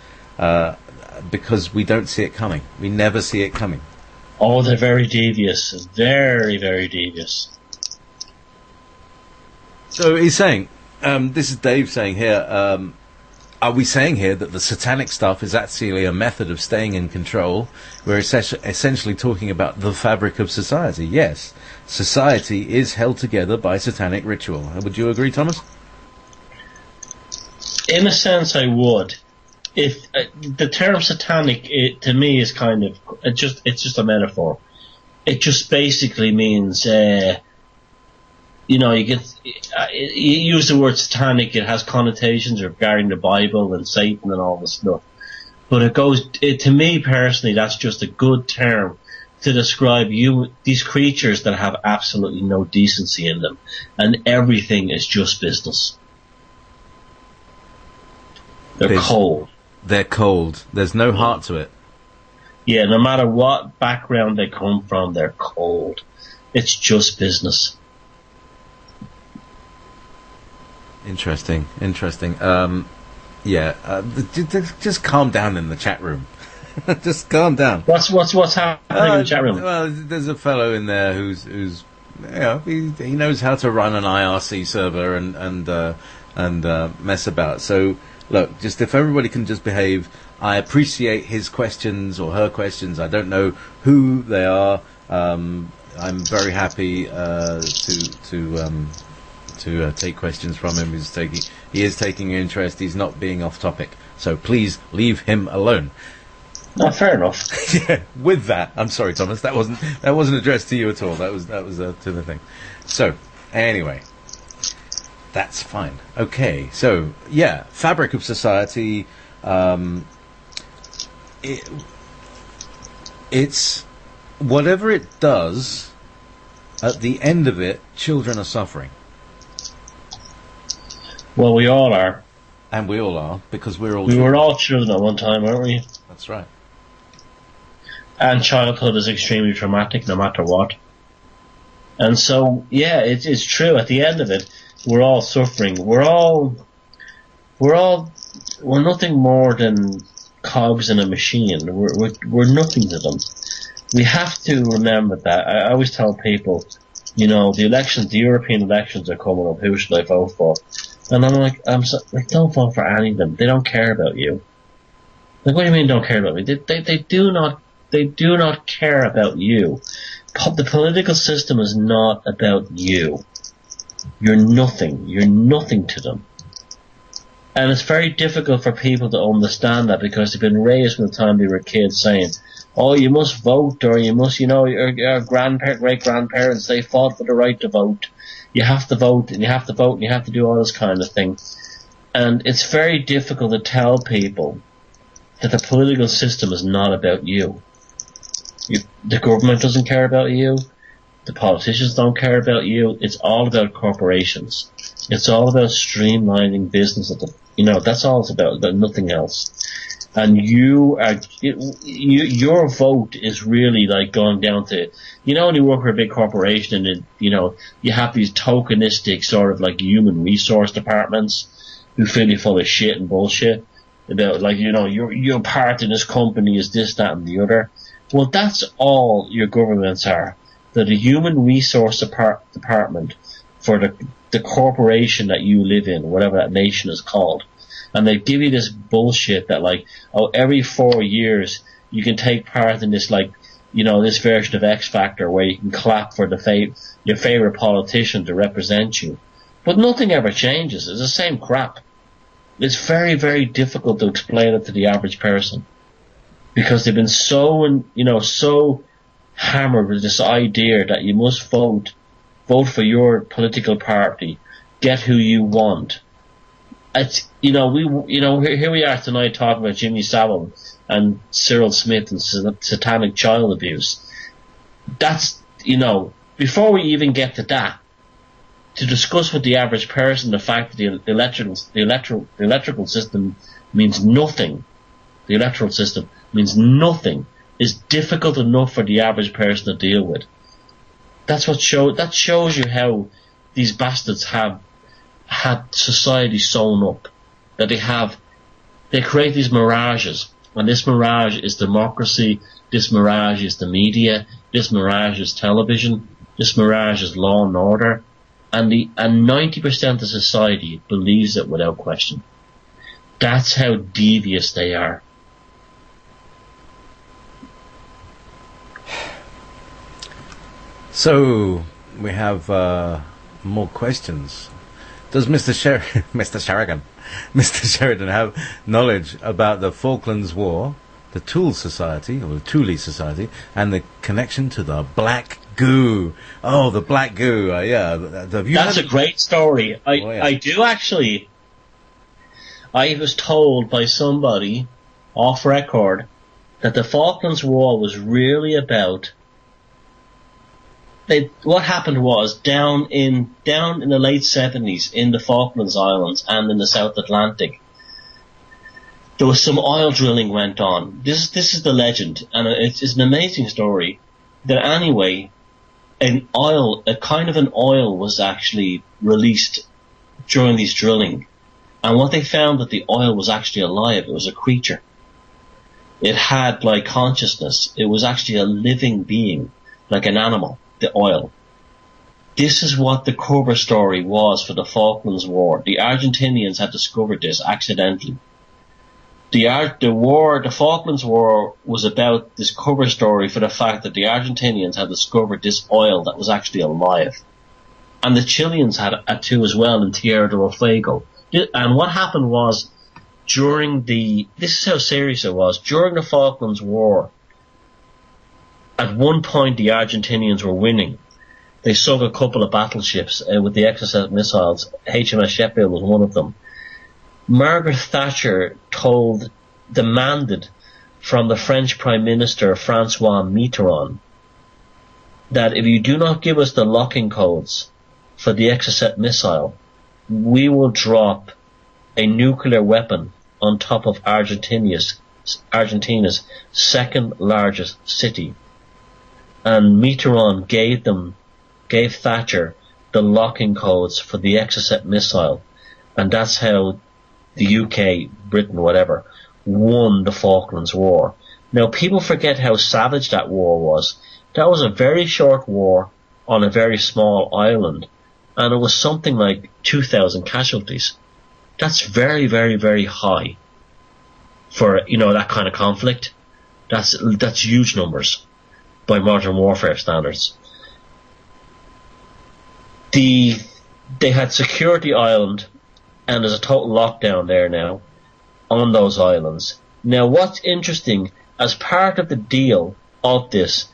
because we don't see it coming. We never see it coming. Oh, they're very devious. Very, very devious. So he's saying, this is Dave saying here, are we saying here that the satanic stuff is actually a method of staying in control? We're essentially talking about the fabric of society. Yes, society is held together by satanic ritual. Would you agree, Thomas? In a sense, I would. If the term satanic, to me, is kind of it's just a metaphor. It just basically means, you know, you use the word satanic, it has connotations regarding the Bible and Satan and all this stuff. But to me personally, that's just a good term to describe these creatures that have absolutely no decency in them, and everything is just business. They're cold. They're cold. There's no heart to it. Yeah, no matter what background they come from, they're cold. It's just business. Interesting. Just calm down in the chat room. Just calm down. What's happening in the chat room? Well, there's a fellow in there who's you know, he knows how to run an IRC server and mess about. So look, just if everybody can just behave, I appreciate his questions or her questions. I don't know who they are. I'm very happy to take questions from him. He is taking interest. He's not being off topic. So please leave him alone. No, fair enough. Yeah. With that, I'm sorry, Thomas. That wasn't addressed to you at all. That was to the thing. So anyway, that's fine. Okay. So yeah, fabric of society. It's whatever it does. At the end of it, children are suffering. Well, we all are. And we all are, because we were all children at one time, weren't we? That's right. And childhood is extremely traumatic, no matter what. And so, yeah, it's true. At the end of it, we're all suffering. We're nothing more than cogs in a machine. We're nothing to them. We have to remember that. I always tell people, you know, the European elections are coming up. Who should I vote for? And I'm like, don't vote for any of them. They don't care about you. Like, what do you mean don't care about me? They do not care about you. The political system is not about you. You're nothing. You're nothing to them. And it's very difficult for people to understand that, because they've been raised from the time they were kids saying, oh, you must vote, or you must, you know, your great-grandparents, they fought for the right to vote. You have to vote, and you have to vote, and you have to do all this kind of thing. And it's very difficult to tell people that the political system is not about you. The government doesn't care about you. The politicians don't care about you. It's all about corporations. It's all about streamlining business. That's all it's about nothing else. And your vote is really like going down to, you know, when you work for a big corporation and you have these tokenistic sort of like human resource departments who fill you full of shit and bullshit about, like, you know, your part in this company is this, that, and the other. Well, that's all your governments are. They're the human resource department for the corporation that you live in, whatever that nation is called. And they give you this bullshit that, like, every 4 years you can take part in this, like, you know, this version of X Factor where you can clap for your favorite politician to represent you. But nothing ever changes. It's the same crap. It's very, very difficult to explain it to the average person, because they've been so hammered with this idea that you must vote for your political party, get who you want, it's, here we are tonight talking about Jimmy Savile and Cyril Smith and satanic child abuse. That's, before we even get to that, to discuss with the average person the fact that the electrical system means nothing. The electoral system means nothing. Is difficult enough for the average person to deal with. That shows you how these bastards have had society sewn up. That they create these mirages, and this mirage is democracy. This mirage is the media. This mirage is television. This mirage is law and order. And 90% of society believes it without question. That's how devious they are. So we have more questions. Does Mr. Sheridan have knowledge about the Falklands War, the Thule Society, or the Thule Society, and the connection to the Black Goo? Oh, the Black Goo. Yeah. That's a great story. I do actually. I was told by somebody off record that the Falklands War was really about. What happened was down in the late 70s in the Falklands Islands and in the South Atlantic, there was some oil drilling went on. This is the legend, and it's an amazing story. That anyway, a kind of an oil was actually released during these drilling, and what they found that the oil was actually alive. It was a creature. It had like consciousness. It was actually a living being, like an animal. The oil. This is what the cover story was for the Falklands War. The Argentinians had discovered this accidentally. The Falklands War was about this cover story for the fact that the Argentinians had discovered this oil that was actually alive. And the Chileans had it too as well in Tierra del Fuego. And what happened was, this is how serious it was, during the Falklands War, at one point, the Argentinians were winning. They sunk a couple of battleships with the Exocet missiles. HMS Sheffield was one of them. Margaret Thatcher demanded from the French Prime Minister Francois Mitterrand that if you do not give us the locking codes for the Exocet missile, we will drop a nuclear weapon on top of Argentina's second largest city. And Mitterrand gave Thatcher the locking codes for the Exocet missile, and that's how the UK, Britain, whatever, won the Falklands War. Now, people forget how savage that war was. That was a very short war on a very small island, and it was something like 2,000 casualties. That's very, very, very high for, that kind of conflict. That's huge numbers by modern warfare standards. They had secured the island, and there's a total lockdown there now on those islands. Now, what's interesting, as part of the deal of this,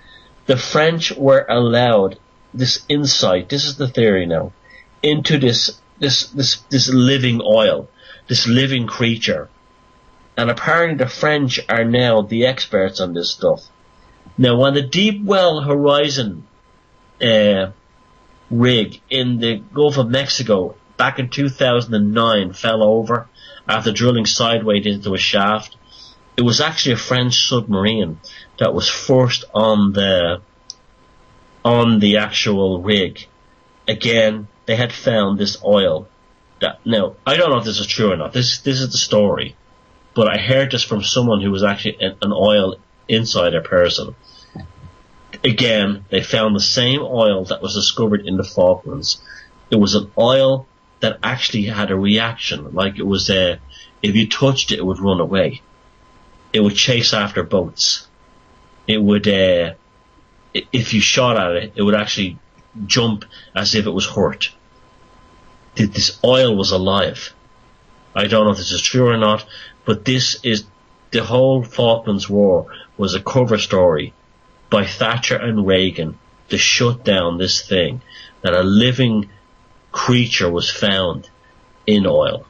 the French were allowed this insight, this is the theory now, into this living oil, this living creature. And apparently the French are now the experts on this stuff. Now, when the Deep Well Horizon rig in the Gulf of Mexico back in 2009 fell over after drilling sideways into a shaft, it was actually a French submarine that was first on the actual rig. Again, they had found this oil. Now, I don't know if this is true or not. This is the story. But I heard this from someone who was actually an oil insider person. Again, they found the same oil that was discovered in the Falklands. It was an oil that actually had a reaction. Like it was if you touched it, it would run away. It would chase after boats. It would, if you shot at it, it would actually jump as if it was hurt. This oil was alive. I don't know if this is true or not, but the whole Falklands War was a cover story by Thatcher and Reagan to shut down this thing, that a living creature was found in oil.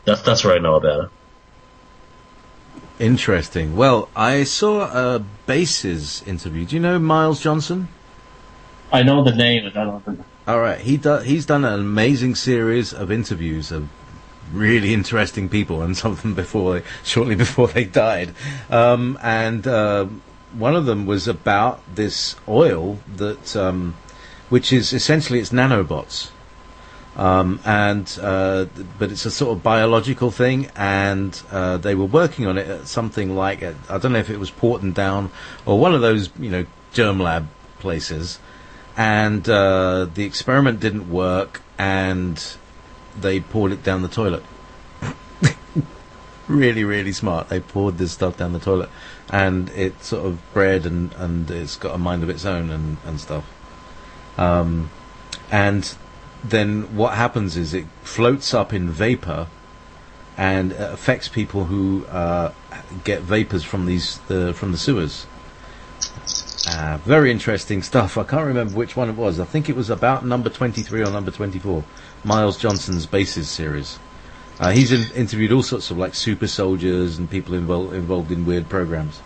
That's what I know about it. Interesting. Well, I saw a Bases interview. Do you know Miles Johnson? I know the name, but I don't know. All right, he's done an amazing series of interviews of really interesting people, and some of them shortly before they died. And one of them was about this oil that, which is essentially it's nanobots. But it's a sort of biological thing, and they were working on it at something like I don't know if it was Porton Down or one of those germ lab places, and the experiment didn't work, and they poured it down the toilet. Really, really smart. They poured this stuff down the toilet, and it sort of bred, and it's got a mind of its own and stuff. And then what happens is it floats up in vapor, and affects people who get vapors from from the sewers. Very interesting stuff. I can't remember which one it was. I think it was about number 23 or number 24. Miles Johnson's Bases series. He's interviewed all sorts of like super soldiers and people involved in weird programs.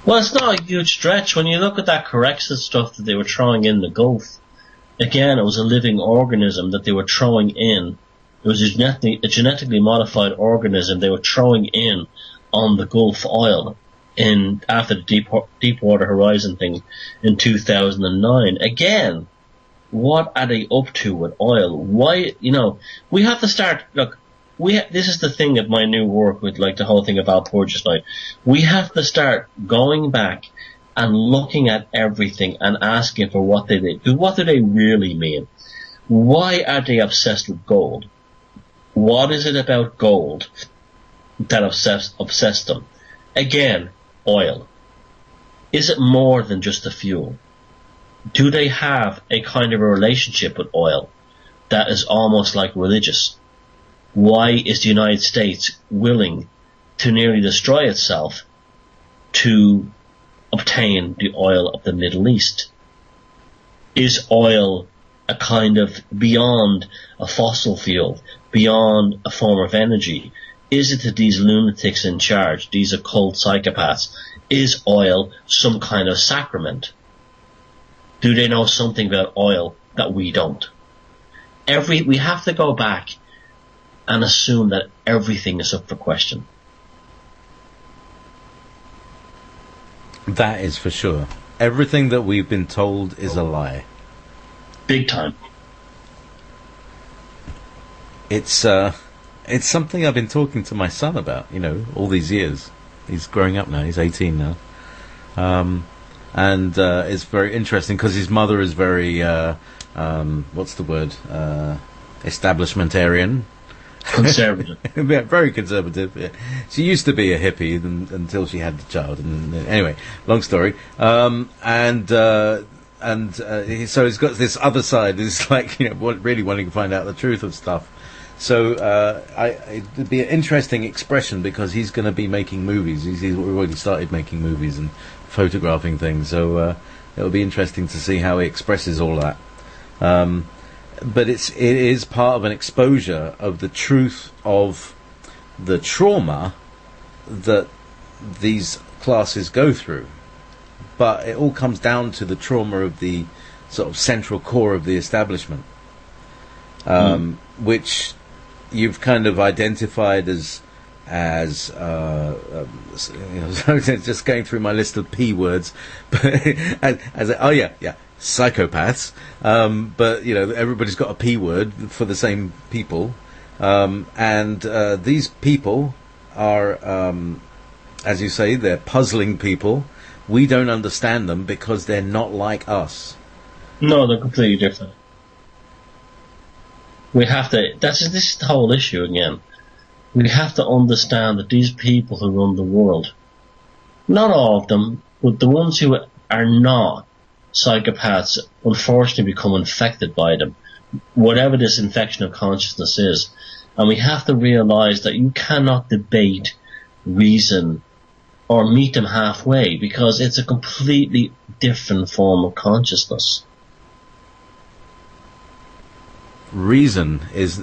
Well, it's not a huge stretch when you look at that Corexit stuff that they were throwing in the Gulf. Again, it was a living organism that they were throwing in. It was a genetically modified organism they were throwing in on the Gulf oil after the Deepwater Horizon thing in 2009. Again, what are they up to with oil? Why, we have to start, look, this is the thing of my new work with like the whole thing of Walpurgis Night. We have to start going back and looking at everything and asking for what do they really mean? Why are they obsessed with gold? What is it about gold that obsessed them? Again, oil. Is it more than just a fuel? Do they have a kind of a relationship with oil that is almost like religious? Why is the United States willing to nearly destroy itself to obtain the oil of the Middle East? Is oil a kind of beyond a fossil fuel, beyond a form of energy? Is it to these lunatics in charge, these occult psychopaths? Is oil some kind of sacrament? Do they know something about oil that we don't? We have to go back and assume that everything is up for question. That is for sure. Everything that we've been told is a lie. Big time. It's something I've been talking to my son about, all these years. He's growing up now. He's 18 now. And it's very interesting because his mother is very, what's the word? Establishmentarian. Conservative. Yeah, very conservative. Yeah. She used to be a hippie until she had the child. And anyway, long story. So he's got this other side. It's like really wanting to find out the truth of stuff. So it'd be an interesting expression because he's going to be making movies. He's already started making movies and photographing things. So it'll be interesting to see how he expresses all that. But it is part of an exposure of the truth of the trauma that these classes go through. But it all comes down to the trauma of the sort of central core of the establishment, which you've kind of identified as just going through my list of P words, but psychopaths. But everybody's got a P word for the same people, and these people are, as you say, they're puzzling people. We don't understand them because they're not like us. No, they're completely different. We have to. This is the whole issue again. We have to understand that these people who run the world, not all of them, but the ones who are not psychopaths, unfortunately become infected by them, whatever this infection of consciousness is. And we have to realize that you cannot debate reason or meet them halfway because it's a completely different form of consciousness. Reason is,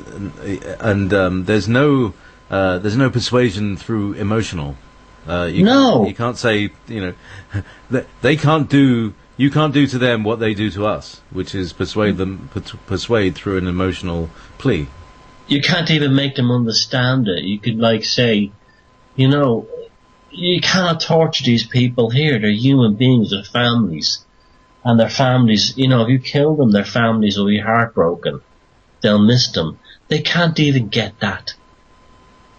and there's no there's no persuasion through emotional. You can't say, they can't do. You can't do to them what they do to us, which is persuade through an emotional plea. You can't even make them understand it. You could say, you cannot torture these people here. They're human beings with families. And their families, if you kill them, their families will be heartbroken. They'll miss them. They can't even get that.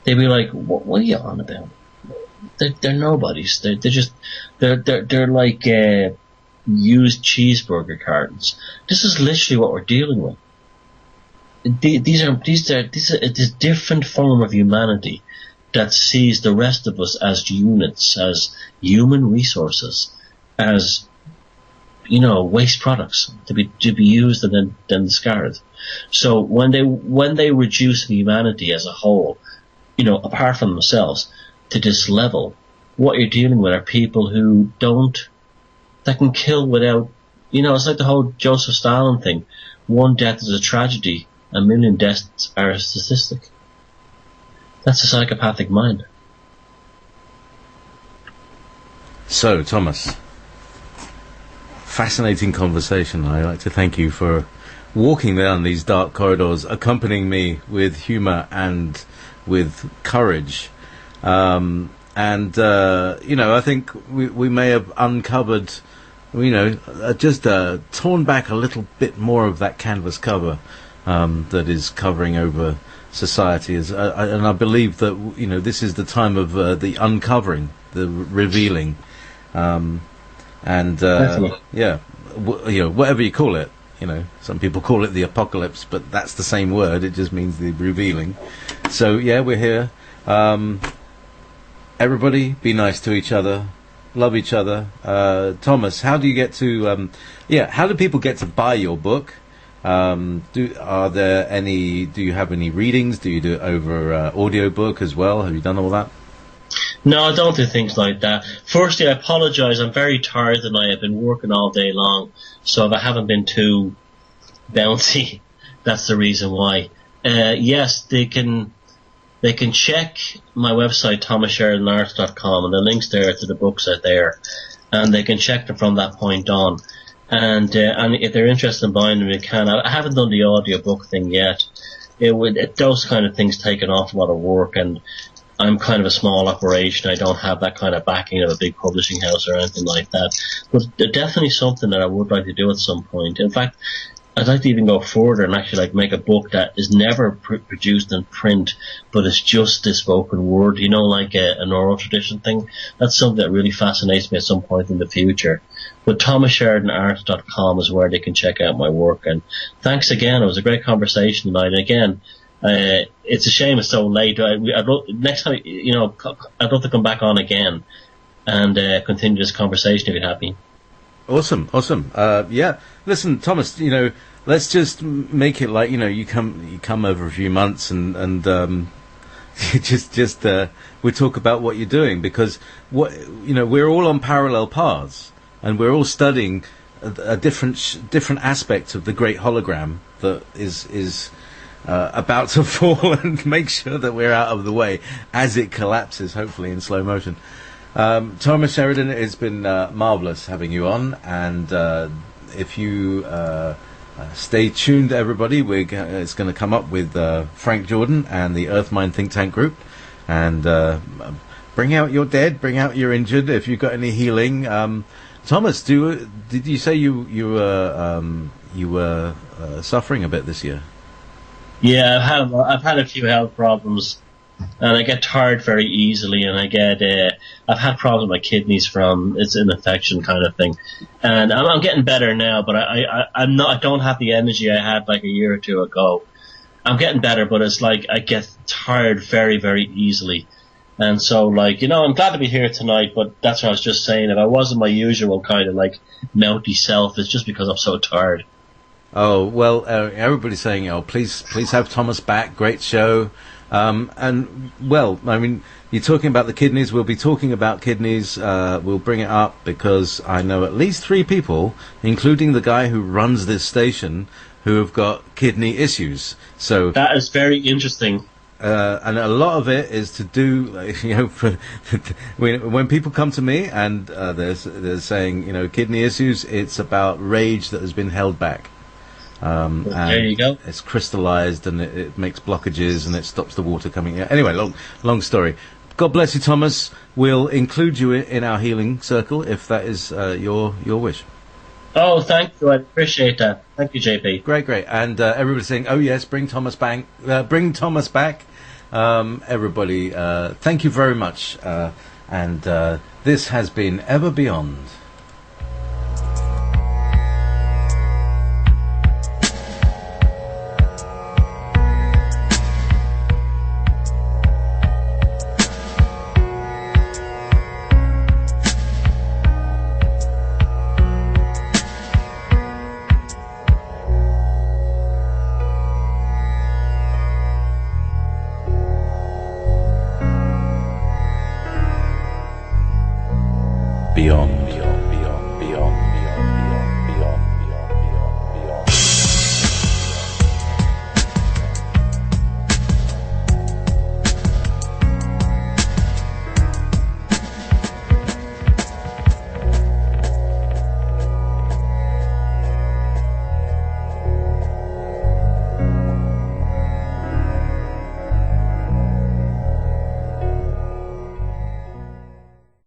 They'll be like, what are you on about? They're nobodies. They're like used cheeseburger cartons. This is literally what we're dealing with. These are a different form of humanity that sees the rest of us as units, as human resources, as waste products to be used and then discarded. So when they reduce humanity as a whole, apart from themselves, to this level, what you're dealing with are people that can kill without, it's like the whole Joseph Stalin thing. One death is a tragedy, a million deaths are a statistic. That's a psychopathic mind. So, Thomas, fascinating conversation. I'd like to thank you for walking down these dark corridors, accompanying me with humour and with courage. I think we may have uncovered, just torn back a little bit more of that canvas cover that is covering over society. And I believe that this is the time of the uncovering, the revealing, whatever you call it. Some people call it the apocalypse, but that's the same word. It just means the revealing. So we're here. Everybody, be nice to each other, love each other. Thomas, how do you get to? How do people get to buy your book? Do you have any readings? Do you do it over audiobook as well? Have you done all that? No, I don't do things like that. Firstly, I apologise. I'm very tired tonight. I've been working all day long, so if I haven't been too bouncy, that's the reason why. Yes, they can check my website, thomassheridanart.com, and the links there to the books are there, and they can check them from that point on. And if they're interested in buying them, they can. I haven't done the audiobook thing yet. Those kind of things take an awful lot of work, and I'm kind of a small operation. I don't have that kind of backing of a big publishing house or anything like that. But definitely something that I would like to do at some point. In fact, I'd like to even go further and actually make a book that is never produced in print, but it's just the spoken word, like an oral tradition thing. That's something that really fascinates me at some point in the future. But thomassheridanart.com is where they can check out my work. And thanks again. It was a great conversation tonight. And again, it's a shame it's so late. Next time, I'd love to come back on again and continue this conversation if you're happy. Awesome. Listen, Thomas, let's just make it like, you come over a few months and just we talk about what you're doing, because we're all on parallel paths and we're all studying a different aspect of the great hologram that is about to fall, and make sure that we're out of the way as it collapses, hopefully in slow motion. Thomas Sheridan, it's been marvellous having you on, and if you stay tuned, everybody, it's going to come up with Frank Jordan and the Earthmind Think Tank Group, and bring out your dead, bring out your injured, if you've got any healing. Thomas, did you say you were suffering a bit this year? Yeah, I've had a few health problems, and I get tired very easily, and I've had problems with my kidneys it's an infection kind of thing, and I'm getting better now, but I don't have the energy I had like a year or two ago. I'm getting better, but it's like I get tired very, very easily. And so, I'm glad to be here tonight, but that's what I was just saying. If I wasn't my usual kind of melty self, it's just because I'm so tired. Oh, well, everybody's saying, please have Thomas back. Great show. And, well, I mean, you're talking about the kidneys. We'll be talking about kidneys. We'll bring it up because I know at least 3 people, including the guy who runs this station, who have got kidney issues. So that is very interesting. and a lot of it is to do, when people come to me and they're saying, kidney issues, it's about rage that has been held back. And there you go. It's crystallized and it makes blockages and it stops the water coming out. Anyway, long story. God bless you, Thomas. We'll include you in our healing circle if that is your wish. Oh, thank you. I appreciate that. Thank you, JayPee. Great. And everybody's saying, oh, yes, bring Thomas back. Everybody, thank you very much. And this has been Ever Beyond. Beyond.